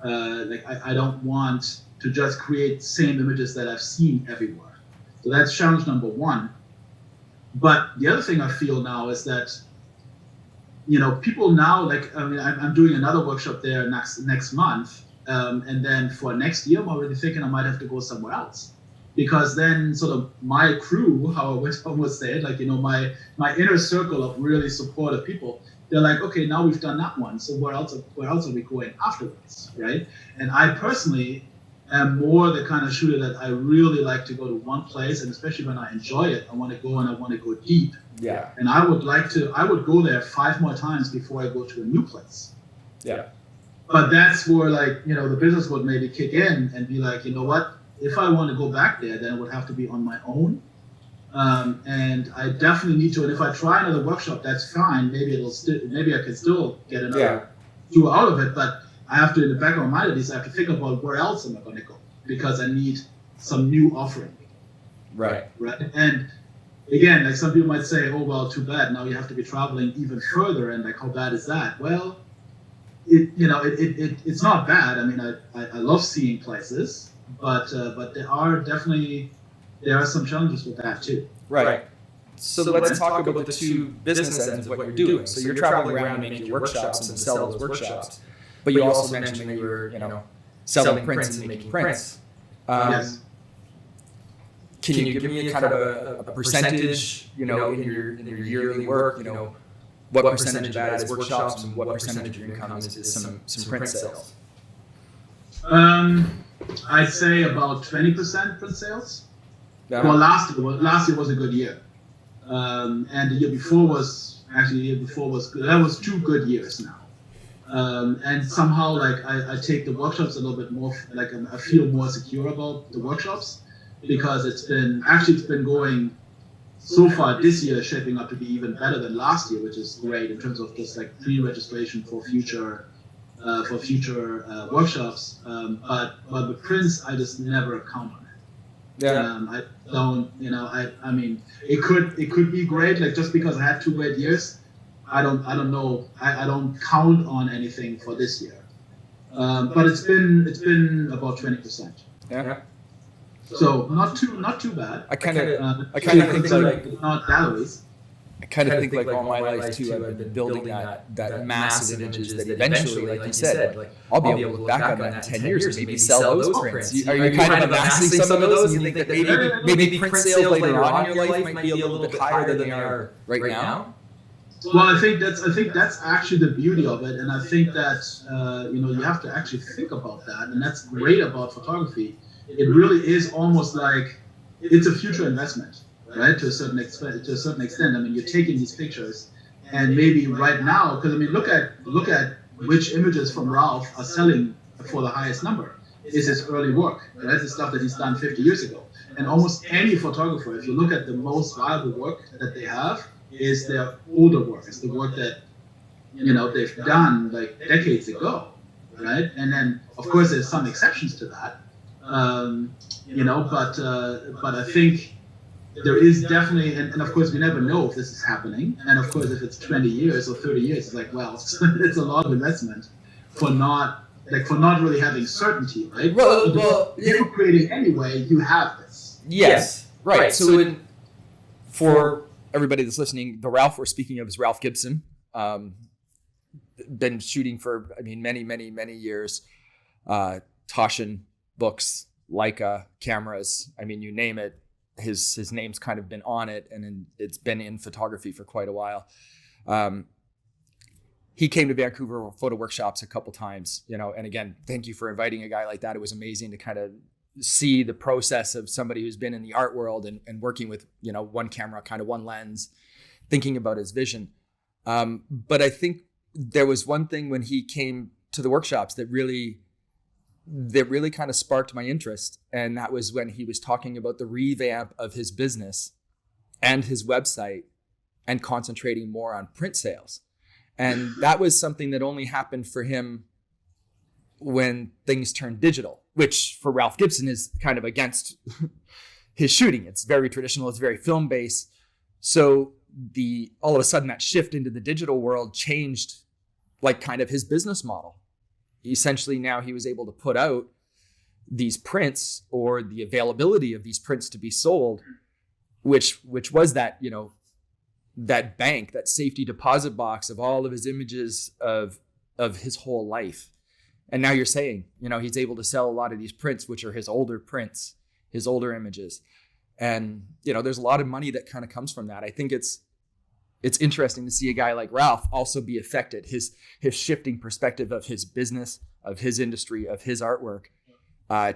Speaker 3: I don't want to just create same images that I've seen everywhere. So that's challenge number 1. But the other thing I feel now is that, people now, I'm doing another workshop there next month. And then for next year, I'm already thinking I might have to go somewhere else. Because then sort of my crew, how I would almost say it, my inner circle of really supportive people, they're like, okay, now we've done that one. So where else are we going afterwards, right? And I personally am more the kind of shooter that I really like to go to one place, and especially when I enjoy it, I want to go and I want to go deep.
Speaker 2: Yeah.
Speaker 3: And I would go there 5 more times before I go to a new place.
Speaker 2: Yeah.
Speaker 3: But that's where the business would maybe kick in and be like, you know what, if I want to go back there, then it would have to be on my own. And I definitely need to, and if I try another workshop, that's fine. Maybe I can still get another tour out of it, but I have to, in the back of my mind at least, I have to think about where else am I going to go, because I need some new offering.
Speaker 2: Right.
Speaker 3: And again, some people might say, oh, well, too bad. Now you have to be traveling even further, and how bad is that? Well, it's not bad. I mean, I love seeing places, but there are some challenges with that too.
Speaker 2: Right. So let's talk about the 2 business ends of what you're doing. So you're traveling around to make your workshops and sell those workshops, but you also mentioned that you were, selling prints and making prints.
Speaker 3: Yes.
Speaker 2: Can you give me kind of a percentage, in your yearly work, what percentage of that is workshops and what percentage of your income is some print sales?
Speaker 3: I'd say about 20% print sales.
Speaker 2: Yeah.
Speaker 3: Well, last year was a good year, and the year before was good. That was 2 good years now. And somehow, I take the workshops a little bit more, I feel more secure about the workshops, because it's been going so far this year, shaping up to be even better than last year, which is great in terms of just pre-registration for future workshops. But the prints, I just never count on it.
Speaker 2: Yeah.
Speaker 3: I don't, I mean, it could be great, just because I had 2 great years. I don't know. I don't count on anything for this year. But it's been about 20%.
Speaker 2: Yeah.
Speaker 3: So not too bad.
Speaker 2: I kind of think
Speaker 3: not galleries.
Speaker 2: I kind of think all my life too, I've been building that massive images that eventually, like you said, I'll be able to look back on that in 10 years and maybe sell those prints. Are you kind of amassing some of those, and you think that maybe print sales later on in your life might be a little bit higher than they are right now?
Speaker 3: Well, I think that's actually the beauty of it, and I think that you have to actually think about that, and that's great about photography. It really is almost like it's a future investment, right? To a certain extent. I mean, you're taking these pictures, and maybe right now, because I mean, look at which images from Ralph are selling for the highest number is his early work. That's the stuff that he's done 50 years ago. And almost any photographer, if you look at the most valuable work that they have, is their older work. It's the work that, they've done like decades ago, right? And then, of course, there's some exceptions to that, but I think there is definitely, and of course, we never know if this is happening. And of course, if it's 20 years or 30 years, it's like, well, it's a lot of investment for not really having certainty, right?
Speaker 2: Well,
Speaker 3: if you're creating anyway, you have this.
Speaker 2: Yes, right. So for everybody that's listening, the Ralph we're speaking of is Ralph Gibson. Been shooting for, many, many, many years. Toshin books, Leica cameras. You name it. His name's kind of been on it, and it's been in photography for quite a while. He came to Vancouver photo workshops a couple times, and again, thank you for inviting a guy like that. It was amazing to kind of see the process of somebody who's been in the art world and working with, one camera, kind of one lens, thinking about his vision. But I think there was one thing when he came to the workshops that really kind of sparked my interest. And that was when he was talking about the revamp of his business and his website and concentrating more on print sales. And that was something that only happened for him when things turned digital, which for Ralph Gibson is kind of against his shooting. It's very traditional. It's very film based. So all of a sudden that shift into the digital world changed like kind of his business model. Essentially now he was able to put out these prints, or the availability of these prints to be sold, which was that, that bank, that safety deposit box of all of his images of his whole life. And now you're saying, he's able to sell a lot of these prints, which are his older prints, his older images. And, there's a lot of money that kind of comes from that. I think it's interesting to see a guy like Ralph also be affected, his shifting perspective of his business, of his industry, of his artwork,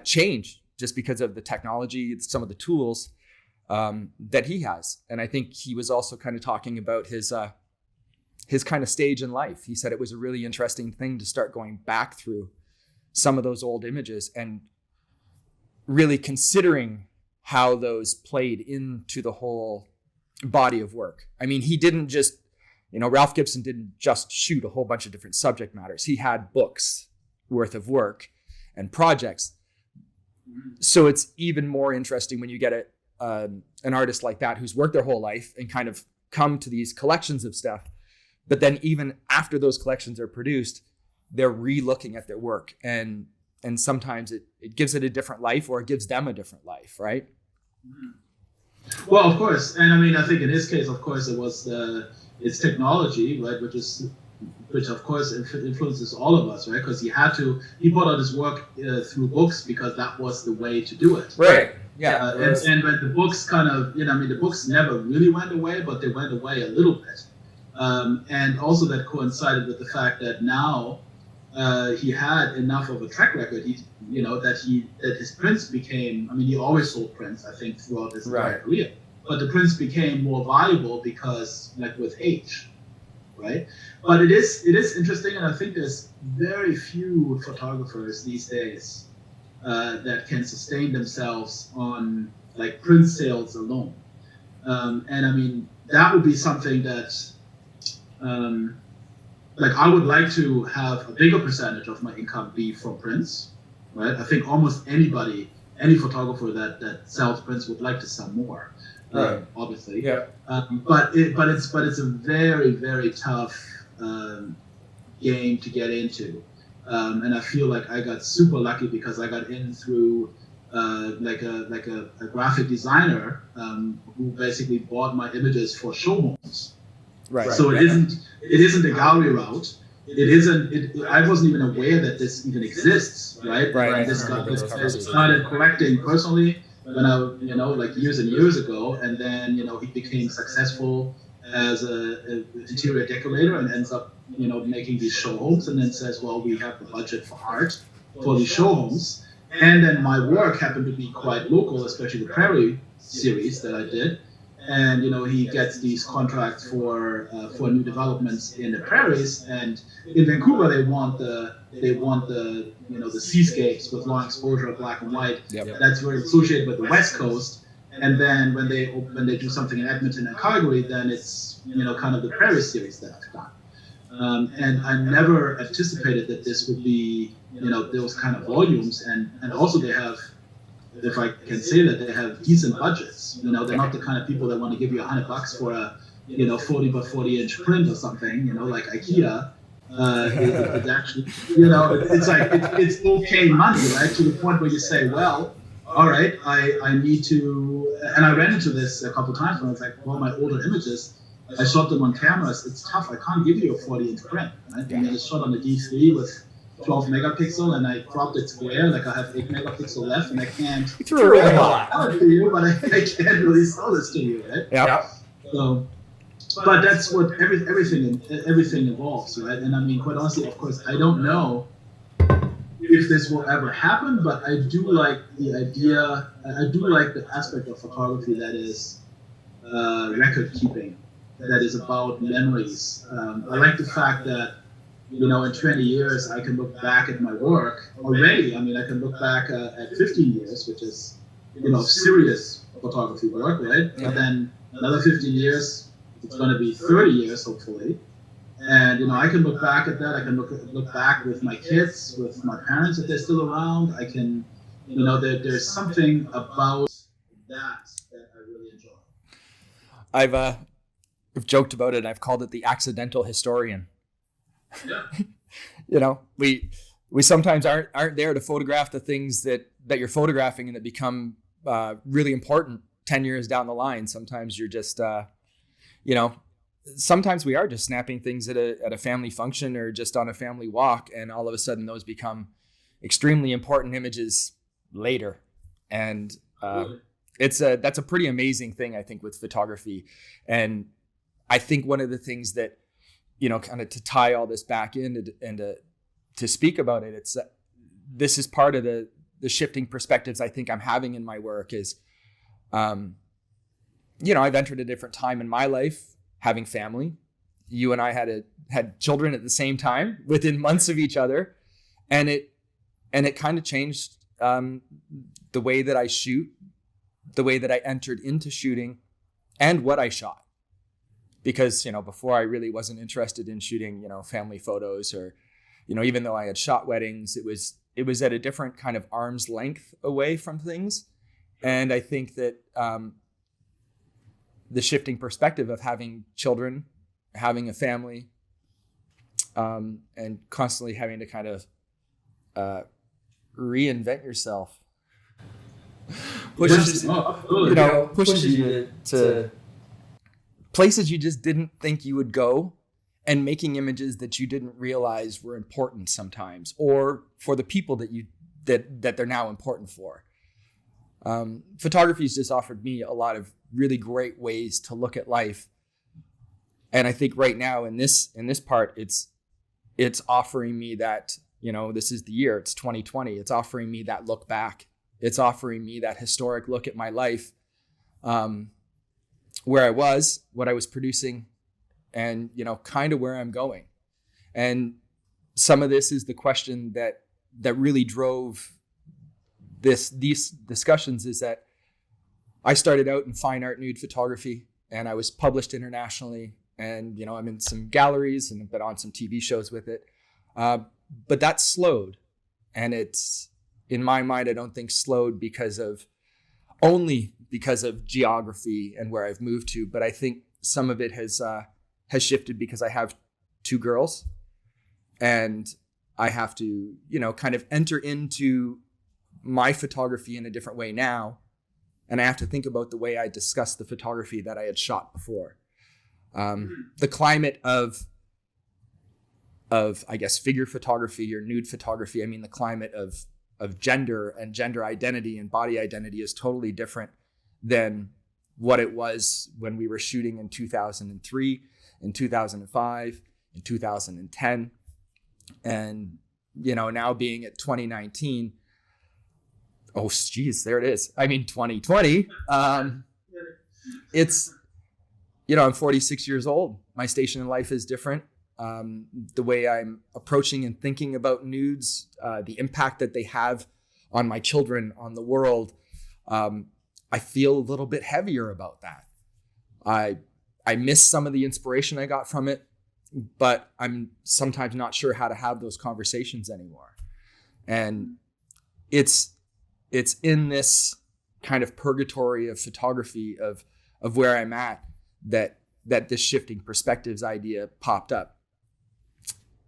Speaker 2: change just because of the technology, some of the tools that he has. And I think he was also kind of talking about his kind of stage in life. He said it was a really interesting thing to start going back through some of those old images and really considering how those played into the whole body of work. He didn't just, Ralph Gibson didn't just shoot a whole bunch of different subject matters. He had books worth of work and projects. So it's even more interesting when you get an artist like that who's worked their whole life and kind of come to these collections of stuff. But then even after those collections are produced, they're re-looking at their work. And sometimes it gives it a different life, or it gives them a different life, right?
Speaker 3: Well, of course. And I think in his case, of course, it was it's technology, right? Which of course influences all of us, right? Because he put out his work through books because that was the way to do it.
Speaker 2: Right. Yeah.
Speaker 3: And when the books kind of, the books never really went away, but they went away a little bit. And also that coincided with the fact that now he had enough of a track record. That his prints became. He always sold prints, I think, throughout his entire career. But the prints became more valuable because, like with age, right? But it is interesting, and I think there's very few photographers these days that can sustain themselves on like print sales alone. And that would be something that. I would like to have a bigger percentage of my income be from prints, right? I think almost any photographer that sells prints would like to sell more, obviously.
Speaker 2: Yeah.
Speaker 3: But it's a very, very tough game to get into, and I feel like I got super lucky because I got in through a graphic designer who basically bought my images for show homes.
Speaker 2: Right.
Speaker 3: So it isn't a gallery route. I wasn't even aware that this even exists, right?
Speaker 2: Right.
Speaker 3: I started collecting personally when I, years and years ago, and then, he became successful as an interior decorator and ends up, making these show homes, and then says, well, we have the budget for art for these show homes. And then my work happened to be quite local, especially the Prairie series that I did. and he gets these contracts for new developments in the prairies. And in Vancouver, they want the the seascapes with long exposure, black and white.
Speaker 2: Yep.
Speaker 3: That's very associated with the West Coast. And then when they do something in Edmonton and Calgary, then it's kind of the prairie series that I've done. And I never anticipated that this would be those kind of volumes, and also they have, if I can say that, they have decent budgets. They're not the kind of people that want to give you $100 for a 40 by 40 inch print or something, like IKEA. It's actually, it's like it's okay money, right? To the point where you say, well, all right, I need to, and I ran into this a couple of times when I was like, well, my older images, I shot them on cameras. It's tough. I can't give you a 40 inch print, right? I mean, it's shot on the D3 with 12 megapixel, and I cropped it square. Like, I have 8 megapixel left, and I can't tell it to you, but I can't really sell this to you, right?
Speaker 2: Yeah.
Speaker 3: So, but that's what everything involves, right? And I mean, quite honestly, of course, I don't know if this will ever happen, but I do like the idea. I do like the aspect of photography that is record keeping, that is about memories. I like the fact that, in 20 years, I can look back at my work already. I mean, I can look back at 15 years, which is, serious photography work, right?
Speaker 2: Yeah.
Speaker 3: And then another 15 years, it's going to be 30 years, hopefully. And, I can look back at that. I can look back with my kids, with my parents, if they're still around. I can, there's something about that I really enjoy.
Speaker 2: I've joked about it. I've called it the accidental historian.
Speaker 3: Yeah.
Speaker 2: We sometimes aren't there to photograph the things that you're photographing and that become really important 10 years down the line. Sometimes you're just, sometimes we are just snapping things at a family function or just on a family walk, and all of a sudden those become extremely important images later. And that's a pretty amazing thing, I think, with photography. And I think one of the things that, kind of to tie all this back in and to speak about it, it's this is part of the shifting perspectives I think I'm having in my work is, I've entered a different time in my life, having family. You and I had children at the same time within months of each other. And it kind of changed the way that I shoot, the way that I entered into shooting, and what I shot. Because, before I really wasn't interested in shooting, family photos or, even though I had shot weddings, it was at a different kind of arm's length away from things. And I think that the shifting perspective of having children, having a family, and constantly having to kind of reinvent yourself pushes you to places you just didn't think you would go, and making images that you didn't realize were important sometimes, or for the people that they're now important for. Photography's just offered me a lot of really great ways to look at life. And I think right now in this part, it's offering me that, this is the year, it's 2020. It's offering me that look back. It's offering me that historic look at my life, where I was, what I was producing, and, kind of where I'm going. And some of this is the question that really drove these discussions, is that I started out in fine art nude photography, and I was published internationally, and, I'm in some galleries and I've been on some TV shows with it. But that slowed, and it's, in my mind, I don't think slowed only because of geography and where I've moved to, but I think some of it has shifted because I have 2 girls, and I have to, kind of enter into my photography in a different way now. And I have to think about the way I discuss the photography that I had shot before. The climate of I guess, figure photography or nude photography, I mean, the climate of gender and gender identity and body identity is totally different than what it was when we were shooting in 2003, in 2005, in 2010. And, now being at 2019, oh, geez, there it is. I mean, 2020. it's, I'm 46 years old. My station in life is different. The way I'm approaching and thinking about nudes, the impact that they have on my children, on the world, I feel a little bit heavier about that. I miss some of the inspiration I got from it, but I'm sometimes not sure how to have those conversations anymore. And it's in this kind of purgatory of photography of where I'm at that this shifting perspectives idea popped up.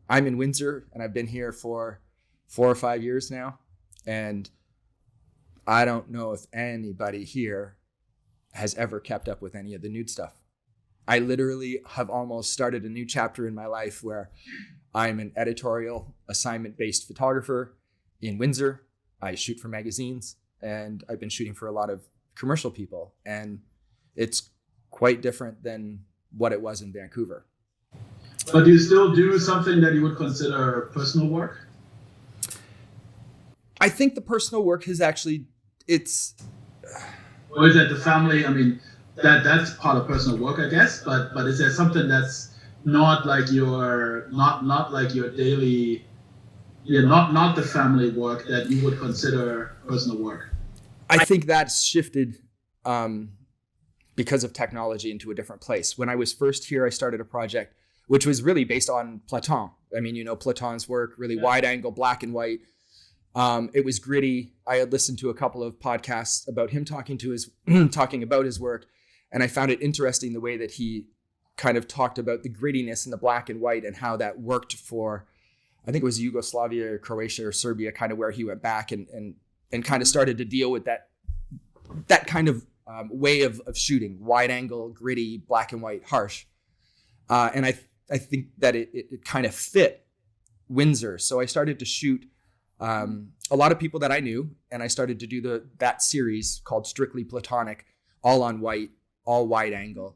Speaker 2: I'm in Windsor and I've been here for 4 or 5 years now. And I don't know if anybody here has ever kept up with any of the nude stuff. I literally have almost started a new chapter in my life where I'm an editorial assignment-based photographer in Windsor. I shoot for magazines and I've been shooting for a lot of commercial people. And it's quite different than what it was in Vancouver.
Speaker 3: But do you still do something that you would consider personal work?
Speaker 2: I think the personal work has actually,
Speaker 3: Or is it the family? I mean, that's part of personal work, I guess. But is there something that's not like your daily, not the family work that you would consider personal work?
Speaker 2: I think that's shifted because of technology into a different place. When I was first here, I started a project which was really based on Platon. I mean, Platon's work, really wide angle, black and white. It was gritty. I had listened to a couple of podcasts about him talking about his work. And I found it interesting the way that he kind of talked about the grittiness and the black and white and how that worked for, I think it was Yugoslavia or Croatia or Serbia, kind of where he went back and kind of started to deal with that kind of way of shooting, wide angle, gritty, black and white, harsh. And I think that it kind of fit Windsor. So I started to shoot a lot of people that I knew, and I started to do that series called Strictly Platonic, all on white, all wide angle.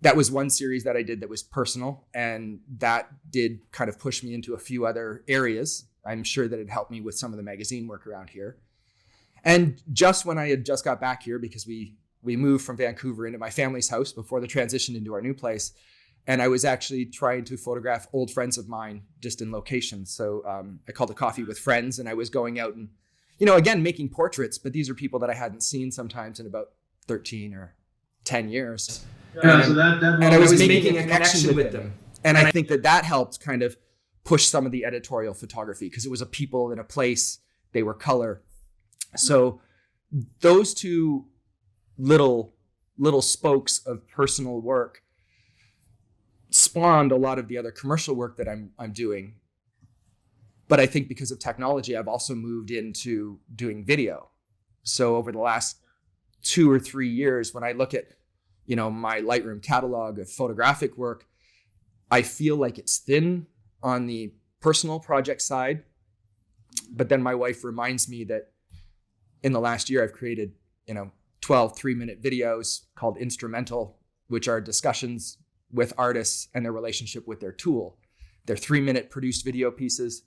Speaker 2: That was one series that I did that was personal, and that did kind of push me into a few other areas. I'm sure that it helped me with some of the magazine work around here. And just when I had just got back here, because we moved from Vancouver into my family's house before the transition into our new place, and I was actually trying to photograph old friends of mine just in locations. So I called a coffee with friends, and I was going out and, again, making portraits, but these are people that I hadn't seen sometimes in about 13 or 10 years.
Speaker 3: Yeah,
Speaker 2: and I was making a connection with them. And I think that helped kind of push some of the editorial photography because it was a people in a place, they were color. So those two little spokes of personal work spawned a lot of the other commercial work that I'm doing. But I think because of technology, I've also moved into doing video. So over the last 2 or 3 years, when I look at, my Lightroom catalog of photographic work, I feel like it's thin on the personal project side. But then my wife reminds me that in the last year, I've created, 12 3-minute videos called Instrumental, which are discussions with artists and their relationship with their tool. They're 3-minute produced video pieces.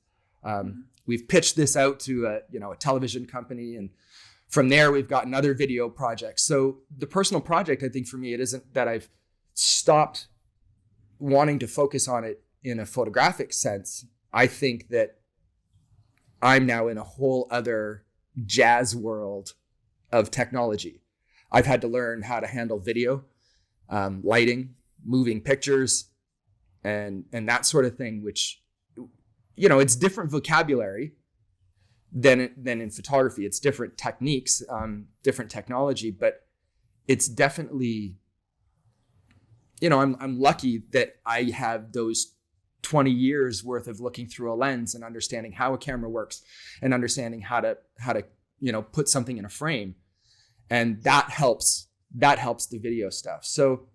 Speaker 2: We've pitched this out to a television company, and from there we've gotten other video projects. So the personal project, I think for me, it isn't that I've stopped wanting to focus on it in a photographic sense. I think that I'm now in a whole other jazz world of technology. I've had to learn how to handle video, lighting, moving pictures, and that sort of thing, which, it's different vocabulary than in photography. It's different techniques, different technology, but it's definitely, I'm lucky that I have those 20 years worth of looking through a lens and understanding how a camera works and understanding how to put something in a frame. And that helps the video stuff. So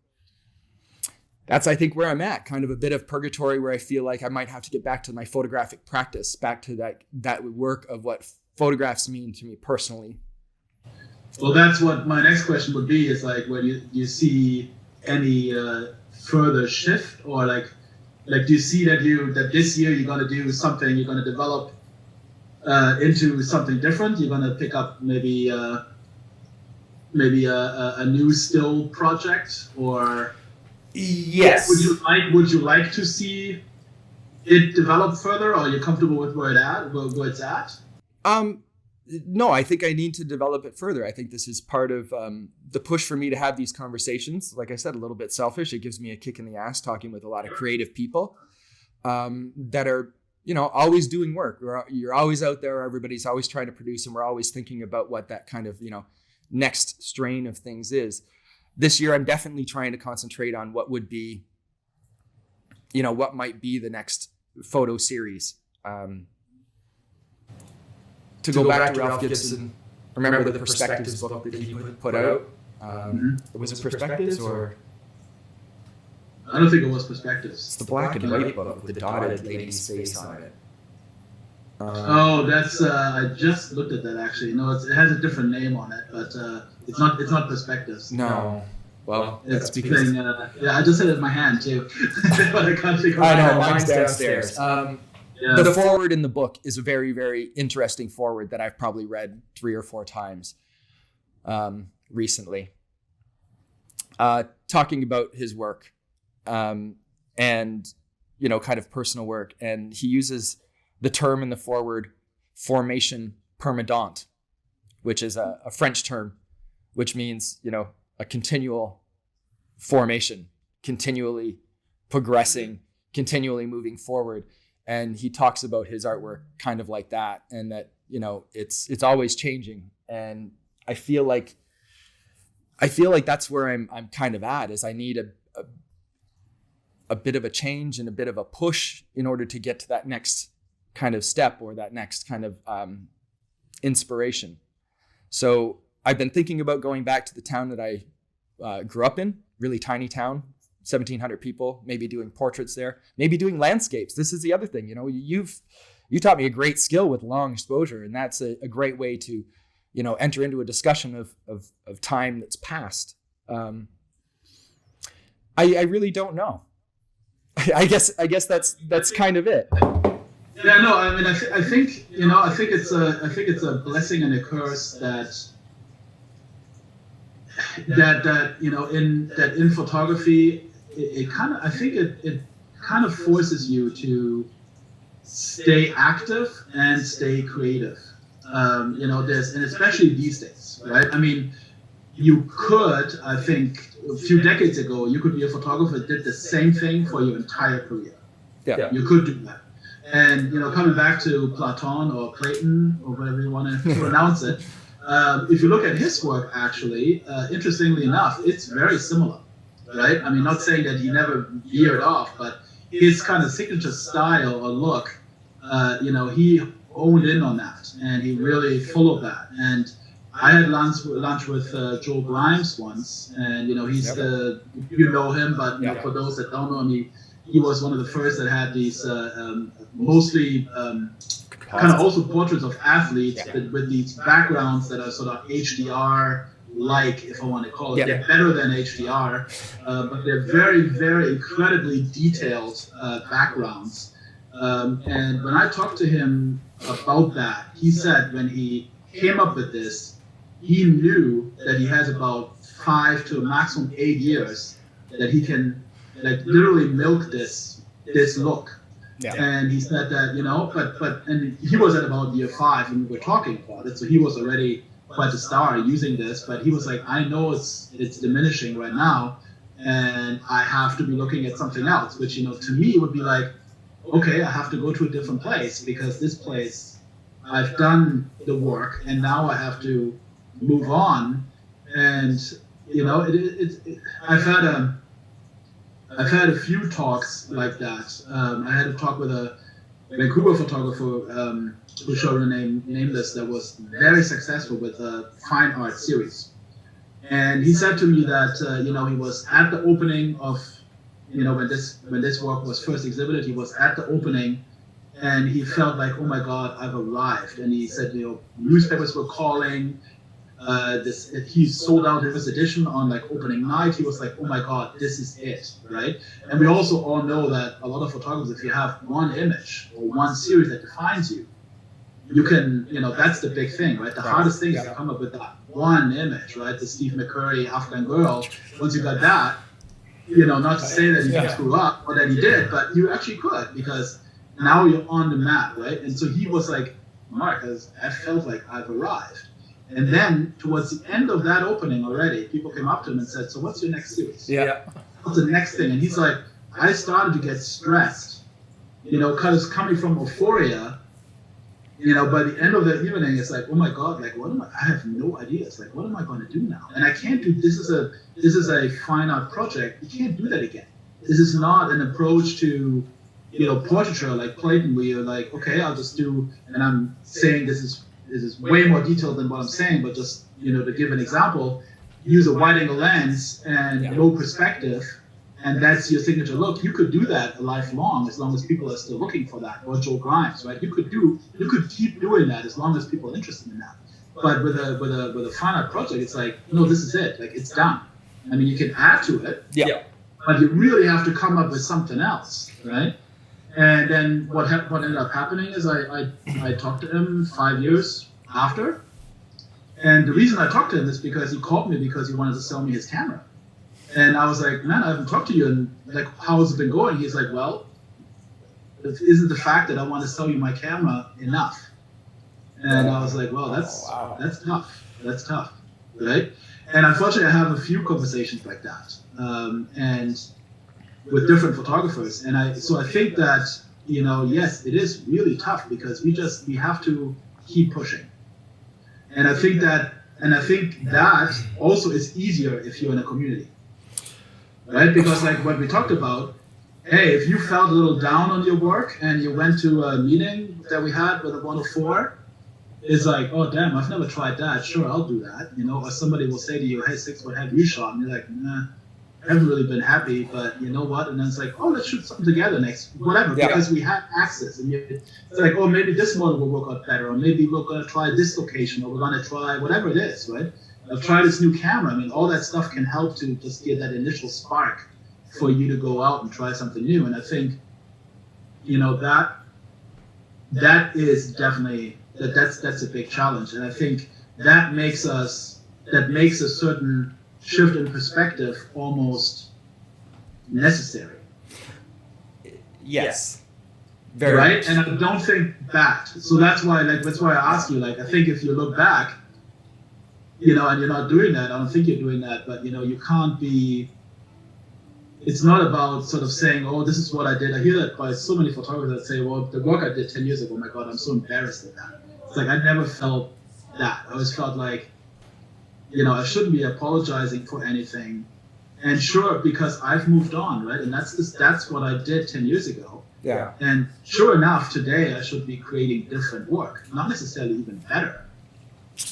Speaker 2: that's, I think, where I'm at, kind of a bit of purgatory where I feel like I might have to get back to my photographic practice, back to that work of what photographs mean to me personally.
Speaker 3: Well, that's what my next question would be, is like, when you see any further shift, or like do you see that this year you're going to do something, you're going to develop into something different? You're going to pick up maybe maybe a new still project, or
Speaker 2: Yes.
Speaker 3: would you like to see it develop further, or are you comfortable with where it's at?
Speaker 2: No, I think I need to develop it further. I think this is part of the push for me to have these conversations. Like I said, a little bit selfish. It gives me a kick in the ass talking with a lot of creative people that are, always doing work. You're always out there. Everybody's always trying to produce, and we're always thinking about what that kind of, next strain of things is. This year, I'm definitely trying to concentrate on what would be, what might be the next photo series. To go back to Ralph Gibson, remember the Perspectives book that he put out? Was it Perspectives or?
Speaker 3: I don't think it was Perspectives.
Speaker 2: It's the black and white book with the dotted lady's face on it.
Speaker 3: That's I just looked at that actually. No, it has a different name on it, but it's not Perspectives.
Speaker 2: No. Well,
Speaker 3: it's because I just had it in my hand too, but I can't figure
Speaker 2: I know,
Speaker 3: out.
Speaker 2: mine's downstairs. But the forward in the book is a very, very interesting forward that I've probably read 3 or 4 times recently, talking about his work and, kind of personal work. And he uses the term in the forward, formation permanente, which is a French term, which means, a continual formation, continually progressing, continually moving forward. And he talks about his artwork kind of like that, and that, it's always changing. And I feel like that's where I'm kind of at, is I need a bit of a change and a bit of a push in order to get to that next kind of step, or that next kind of inspiration. So I've been thinking about going back to the town that I grew up in, really tiny town, 1,700 people, maybe doing portraits there, maybe doing landscapes. This is the other thing, you taught me a great skill with long exposure, and that's a great way to, enter into a discussion of time that's passed. I really don't know. I guess that's kind of it.
Speaker 3: Yeah, no, I mean, I think it's a blessing and a curse that in photography, it kind of forces you to stay active and stay creative. And especially these days, right? I mean, you could, I think, a few decades ago, you could be a photographer that did the same thing for your entire career.
Speaker 2: Yeah.
Speaker 3: You could do that. And, coming back to Platon or Platon or whatever you want to pronounce it, if you look at his work, actually, interestingly enough, it's very similar, right? I mean, not saying that he never veered off, but his kind of signature style or look, he honed in on that, and he really followed that. And I had lunch with Joel Grimes once, and he's you know him, but for those that don't know him, he was one of the first that had these mostly kind of also portraits of athletes, but with these backgrounds that are sort of HDR-like, if I want to call it. They're better than HDR, but they're very, very incredibly detailed backgrounds. And when I talked to him about that, he said when he came up with this, he knew that he has about 5 to a maximum 8 years that he can literally milk this look. Yeah. And he said that, and he was at about year 5 when we were talking about it, so he was already quite a star using this, but he was like, I know it's diminishing right now, and I have to be looking at something else, which, to me would be like, okay, I have to go to a different place, because this place, I've done the work, and now I have to move on. And, I've had a few talks like that. I had a talk with a Vancouver photographer who showed a nameless that was very successful with a fine art series. And he said to me that, he was at the opening of, when this work was first exhibited, he was at the opening, and he felt like, oh my God, I've arrived. And he said, newspapers were calling. He sold out his edition on opening night. He was like, oh my God, this is it, right? And we also all know that a lot of photographers, if you have one image or one series that defines you, you can, that's the big thing, right? The hardest thing is to come up with that one image, right? The Steve McCurry Afghan girl. Once you got that, not to say that you can screw up or that he did, but you actually could, because now you're on the map, right? And so he was like, Mark, I felt like I've arrived. And then towards the end of that opening already, people came up to him and said, so what's your next series?
Speaker 2: Yeah.
Speaker 3: What's the next thing? And he's like, I started to get stressed, because coming from euphoria, by the end of the evening, it's like, oh my God, like, I have no idea. It's like, what am I going to do now? And I can't do, this is a fine art project. You can't do that again. This is not an approach to, portraiture like Clayton, where you're like, okay, I'll just do, and I'm saying this is way more detailed than what I'm saying, but just, to give an example, use a wide angle lens and low perspective, and that's your signature look. You could do that lifelong as long as people are still looking for that. Or Joe Grimes, right? You could keep doing that as long as people are interested in that. But with a fine art project, it's like, no, this is it. Like, it's done. I mean, you can add to it, but you really have to come up with something else, right? And then what ended up happening is I talked to him 5 years after, and the reason I talked to him is because he called me because he wanted to sell me his camera. And I was like, man, I haven't talked to you, and like, how has it been going? He's like, well, isn't the fact that I want to sell you my camera enough? And I was like, well, that's tough. That's tough, right? And unfortunately, I have a few conversations like that, and with different photographers. And I think that, yes, it is really tough, because we have to keep pushing. And I think that also is easier if you're in a community. Right? Because like what we talked about, hey, if you felt a little down on your work and you went to a meeting that we had with a 104, it's like, oh damn, I've never tried that. Sure, I'll do that. Or somebody will say to you, hey, 6, what have you shot? And you're like, nah, I haven't really been happy, but you know what? And then it's like, oh, let's shoot something together next, whatever, because we have access. And it's like, oh, maybe this model will work out better, or maybe we're going to try this location, or we're going to try whatever it is, right? I'll try this new camera. I mean, all that stuff can help to just get that initial spark for you to go out and try something new. And I think, that is definitely, that's a big challenge. And I think that makes a certain shift in perspective almost necessary.
Speaker 2: Yes.
Speaker 3: Very right? Much. And I don't think that. So that's why I ask you, I think if you look back, and you're not doing that, I don't think you're doing that, but you can't be, it's not about sort of saying, oh, this is what I did. I hear that by so many photographers that say, well, the work I did 10 years ago, my God, I'm so embarrassed at that. It's like, I never felt that. I always felt like, I shouldn't be apologizing for anything. And sure, because I've moved on, right? And that's what I did 10 years ago.
Speaker 2: Yeah.
Speaker 3: And sure enough, today I should be creating different work, not necessarily even better.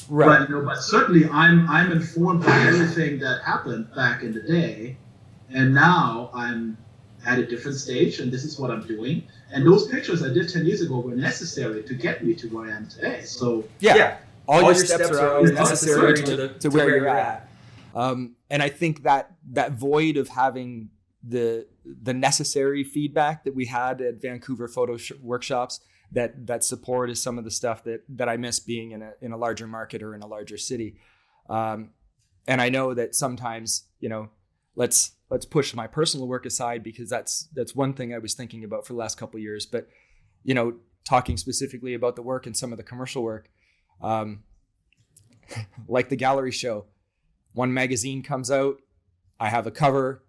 Speaker 2: Right.
Speaker 3: But certainly I'm informed by everything that happened back in the day, and now I'm at a different stage, and this is what I'm doing. And those pictures I did 10 years ago were necessary to get me to where I am today. So
Speaker 2: all your steps are always necessary to where you're at. And I think that void of having the necessary feedback that we had at Vancouver photo workshops, that support is some of the stuff that I miss being in a larger market or in a larger city. And I know that sometimes, let's push my personal work aside, because that's one thing I was thinking about for the last couple of years. But, talking specifically about the work and some of the commercial work, like the gallery show, one magazine comes out, I have a cover,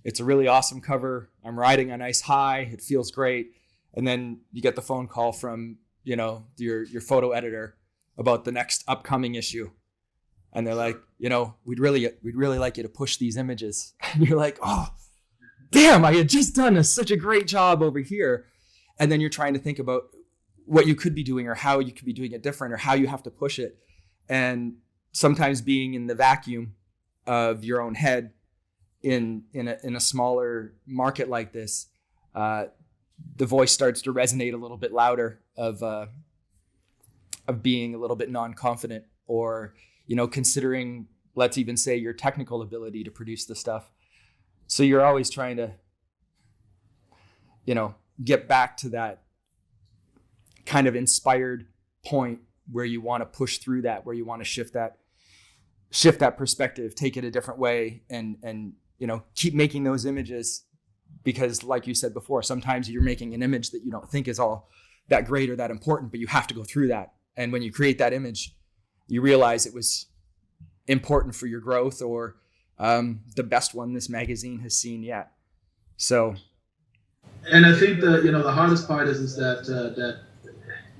Speaker 2: it's a really awesome cover, I'm riding a nice high, it feels great. And then you get the phone call from, your photo editor about the next upcoming issue. And they're like, we'd really like you to push these images. And you're like, oh, damn, I had just done such a great job over here. And then you're trying to think about what you could be doing, or how you could be doing it different, or how you have to push it. And sometimes being in the vacuum of your own head in a smaller market like this, the voice starts to resonate a little bit louder of being a little bit non-confident, or, considering, let's even say, your technical ability to produce the stuff. So you're always trying to, get back to that kind of inspired point where you want to push through that, where you want to shift that perspective, take it a different way, and keep making those images, because like you said before, sometimes you're making an image that you don't think is all that great or that important, but you have to go through that. And when you create that image, you realize it was important for your growth, or the best one this magazine has seen yet. So,
Speaker 3: and I think the hardest part is that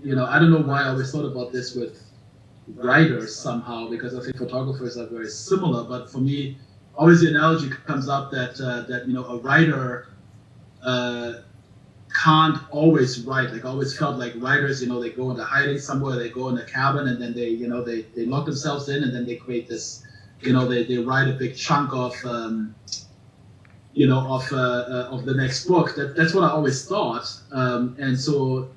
Speaker 3: I don't know why I always thought about this with writers somehow, because I think photographers are very similar. But for me, always the analogy comes up that a writer can't always write. Like I always felt like writers, they go into hiding somewhere, they go in a cabin, and then they lock themselves in, and then they create this, they write a big chunk of the next book. That's what I always thought, and so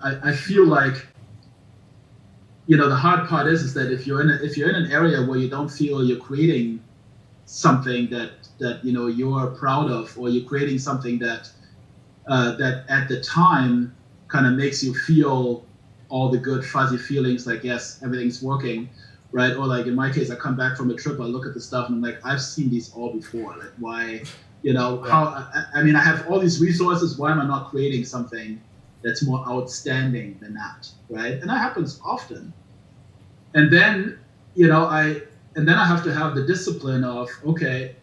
Speaker 3: I feel like the hard part is that if you're in an area where you don't feel you're creating something that you're proud of, or you're creating something that at the time kind of makes you feel all the good fuzzy feelings, like yes, everything's working, right? Or like in my case, I come back from a trip, I look at the stuff and I'm like, I've seen these all before. Like why, how? I mean, I have all these resources. Why am I not creating something that's more outstanding than that, right? And that happens often. And then I have to have the discipline of, okay,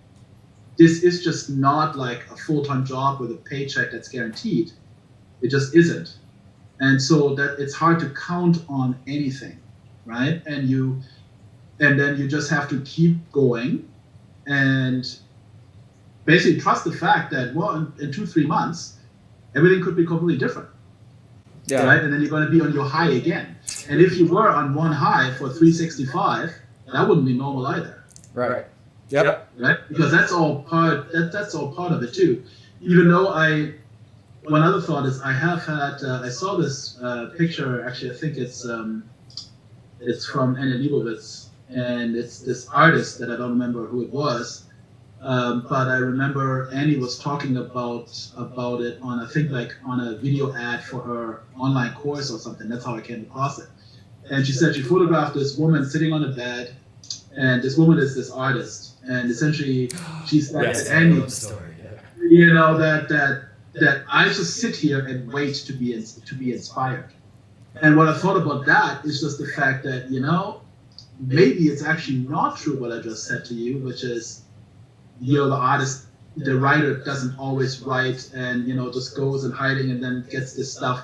Speaker 3: this is just not like a full-time job with a paycheck that's guaranteed. It just isn't. And so that it's hard to count on anything, right? And then you just have to keep going and basically trust the fact that, well, in 2-3 months, everything could be completely different. Yeah. Right? And then you're going to be on your high again. And if you were on one high for 365, that wouldn't be normal either.
Speaker 2: Right. Yep.
Speaker 3: Right? Because that's all part of it too. Even though one other thought is I saw this picture, actually I think it's from Anna Leibovitz, and it's this artist that I don't remember who it was, but I remember Annie was talking about it on, I think like on a video ad for her online course or something. That's how I came across it. And she said she photographed this woman sitting on a bed, and this woman is this artist, and essentially she's like Annie, that I just sit here and wait to be inspired. And what I thought about that is just the fact that maybe it's actually not true what I just said to you, which is the writer doesn't always write and just goes in hiding and then gets this stuff.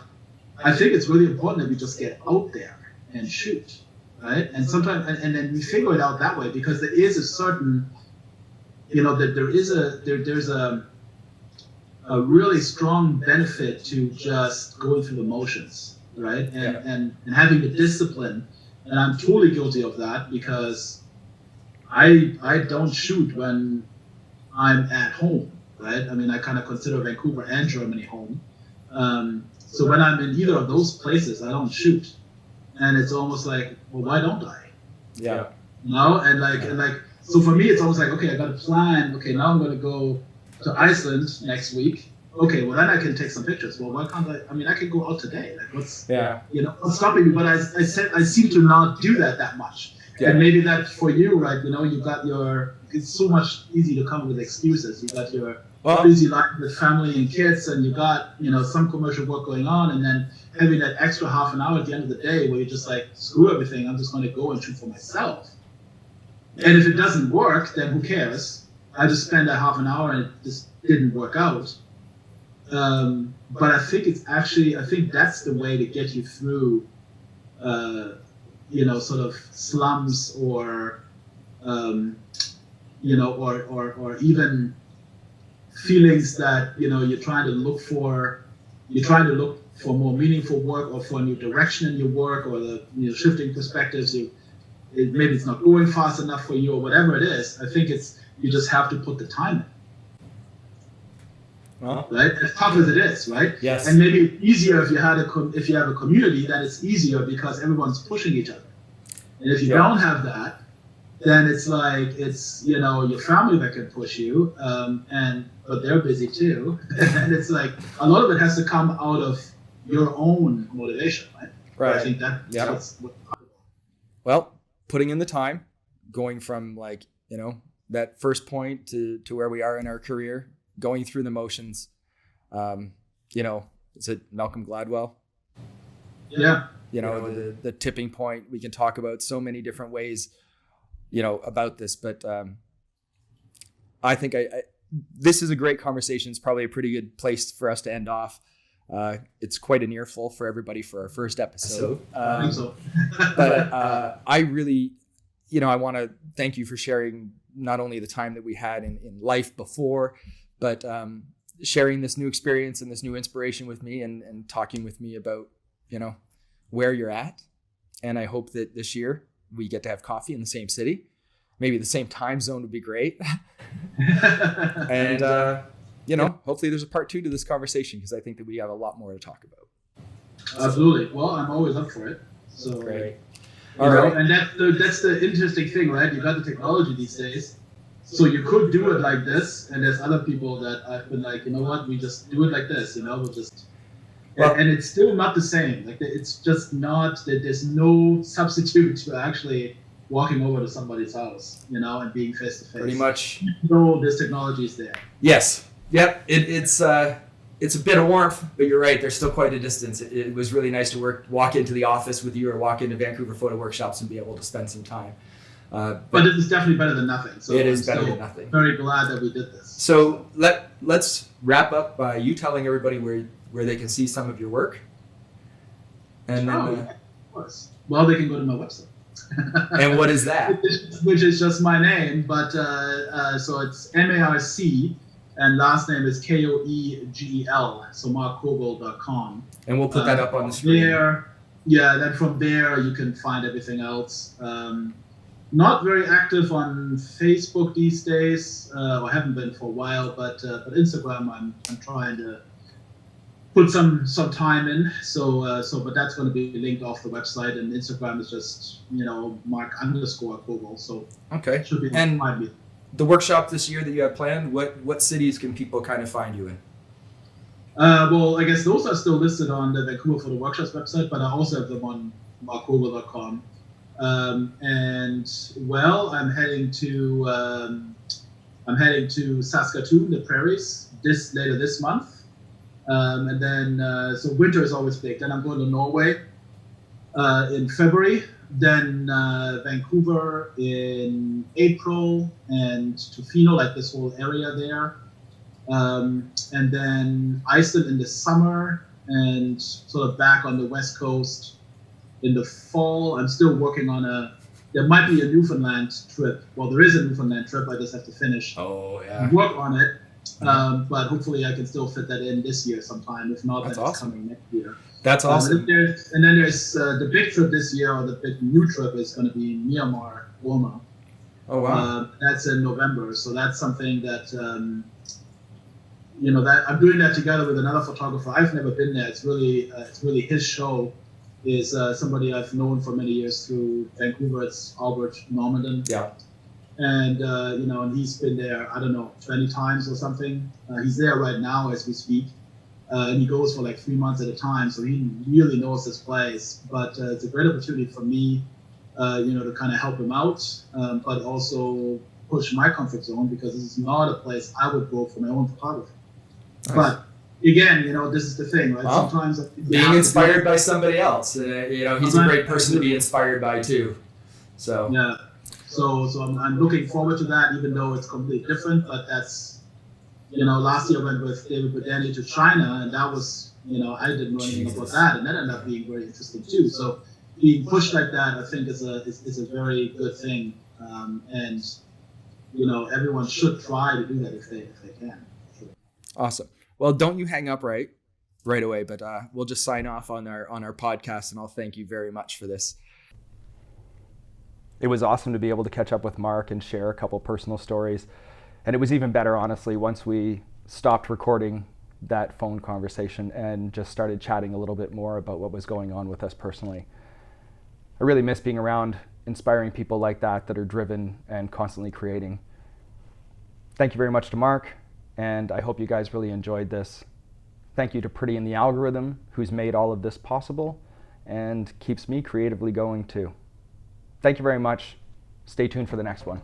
Speaker 3: I think it's really important that we just get out there and shoot, right? And sometimes and then we figure it out that way, because there is a certain that there's a really strong benefit to just going through the motions, right? And having the discipline. And I'm totally guilty of that, because I don't shoot when I'm at home, right? I mean, I kind of consider Vancouver and Germany home. So when I'm in either of those places, I don't shoot. And it's almost like, well, why don't I?
Speaker 2: Yeah.
Speaker 3: So for me, it's almost like, okay, I got a plan. Okay, now I'm going to go to Iceland next week. Okay, well then I can take some pictures. Well, why can't I? I mean, I can go out today. Like, what's stopping me? But I seem to not do that much. Yeah. And maybe that's for you, right? You got it's so much easy to come up with excuses. You got your busy life with family and kids, and you got, some commercial work going on, and then having that extra half an hour at the end of the day where you're just like, screw everything, I'm just going to go and shoot for myself. And if it doesn't work, then who cares? I just spent that half an hour and it just didn't work out. But I think that's the way to get you through, sort of slums or even feelings that, you're trying to look for more meaningful work, or for a new direction in your work, or the shifting perspectives. Maybe it's not going fast enough for you, or whatever it is. I think you just have to put the time in. Well, right? As tough as it is, right?
Speaker 2: Yes.
Speaker 3: And maybe it's easier if you have a community, then it's easier because everyone's pushing each other. And if you don't have that, then it's like your family that can push you, but they're busy too. And it's like a lot of it has to come out of your own motivation, right?
Speaker 2: Right.
Speaker 3: I think that's
Speaker 2: Yeah.
Speaker 3: what
Speaker 2: Well, putting in the time, going from that first point to where we are in our career, going through the motions. Is it Malcolm Gladwell?
Speaker 3: yeah.
Speaker 2: The tipping point. We can talk about so many different ways, about this, but I think this is a great conversation. It's probably a pretty good place for us to end off. It's quite an earful for everybody for our first episode.
Speaker 3: I think so.
Speaker 2: But I really, I want to thank you for sharing not only the time that we had in life before, but sharing this new experience and this new inspiration with me and talking with me about, where you're at. And I hope that this year we get to have coffee in the same city. Maybe the same time zone would be great. And, hopefully there's a part 2 to this conversation, because I think that we have a lot more to talk about.
Speaker 3: Absolutely. Well, I'm always up for it. So
Speaker 2: Great.
Speaker 3: All right. And that's the interesting thing, right? You got the technology these days. So you could do it like this, and there's other people that I've been like, you know what, we just do it like this, we'll just... and it's still not the same. Like, it's just not, there's no substitute to actually walking over to somebody's house, and being face to face.
Speaker 2: Pretty much.
Speaker 3: This technology is there.
Speaker 2: Yes. Yep. It's a bit of warmth, but you're right. There's still quite a distance. It was really nice to walk into the office with you, or walk into Vancouver Photo Workshops and be able to spend some time.
Speaker 3: But this is definitely better than nothing. So
Speaker 2: it is better than nothing.
Speaker 3: Very glad that we did this.
Speaker 2: So let's wrap up by you telling everybody where they can see some of your work. And then,
Speaker 3: of course. Well, they can go to my website.
Speaker 2: And what is that?
Speaker 3: Which is just my name, but so it's Marc, and last name is Koegel, so markkoegel.com.
Speaker 2: And we'll put that up on the screen.
Speaker 3: Then from there you can find everything else. Not very active on Facebook these days. I haven't been for a while, but Instagram I'm trying to put some time in. But that's going to be linked off the website, and Instagram is just Marc_Koegel. So
Speaker 2: okay.
Speaker 3: Should be
Speaker 2: and
Speaker 3: find me.
Speaker 2: The workshop this year that you have planned, what cities can people kind of find you in?
Speaker 3: Well, I guess those are still listed on the Vancouver Photo Workshops website, but I also have them on markkoegel.com. And well, I'm heading to Saskatoon, the prairies, later this month, and then so winter is always big. Then I'm going to Norway in February, then Vancouver in April, and Tofino, like this whole area there, and then Iceland in the summer, and sort of back on the West Coast in the fall. I'm still working on there might be a Newfoundland trip. Well, there is a Newfoundland trip. I just have to finish work on it. But hopefully I can still fit that in this year sometime. If not, then it's coming next year.
Speaker 2: That's awesome.
Speaker 3: And then there's the big trip this year, or the big new trip is going to be Myanmar, Burma.
Speaker 2: Oh, wow.
Speaker 3: That's in November. So that's something that, that I'm doing that together with another photographer. I've never been there. It's really his show. Is somebody I've known for many years through Vancouver. It's Albert Normandin.
Speaker 2: Yeah.
Speaker 3: And, and he's been there, I don't know, 20 times or something. He's there right now as we speak. And he goes for like 3 months at a time. So he really knows this place. But it's a great opportunity for me, to kind of help him out, but also push my comfort zone, because this is not a place I would go for my own photography. Nice. But again, this is the thing, right?
Speaker 2: Well,
Speaker 3: sometimes
Speaker 2: being inspired by somebody else, he's a great person to be inspired by too. So
Speaker 3: yeah, so I'm looking forward to that, even though it's completely different. But that's, last year I went with David Badani to China, and that was, I didn't know anything about that, and that ended up being very interesting too. So being pushed like that, I think is a very good thing, and everyone should try to do that if they can.
Speaker 2: Awesome. Well, don't you hang up right away, but we'll just sign off on our podcast, and I'll thank you very much for this.
Speaker 1: It was awesome to be able to catch up with Marc and share a couple personal stories. And it was even better, honestly, once we stopped recording that phone conversation and just started chatting a little bit more about what was going on with us personally. I really miss being around inspiring people like that are driven and constantly creating. Thank you very much to Marc. And I hope you guys really enjoyed this. Thank you to Pretty in the Algorithm, who's made all of this possible. and keeps me creatively going too. Thank you very much. Stay tuned for the next one.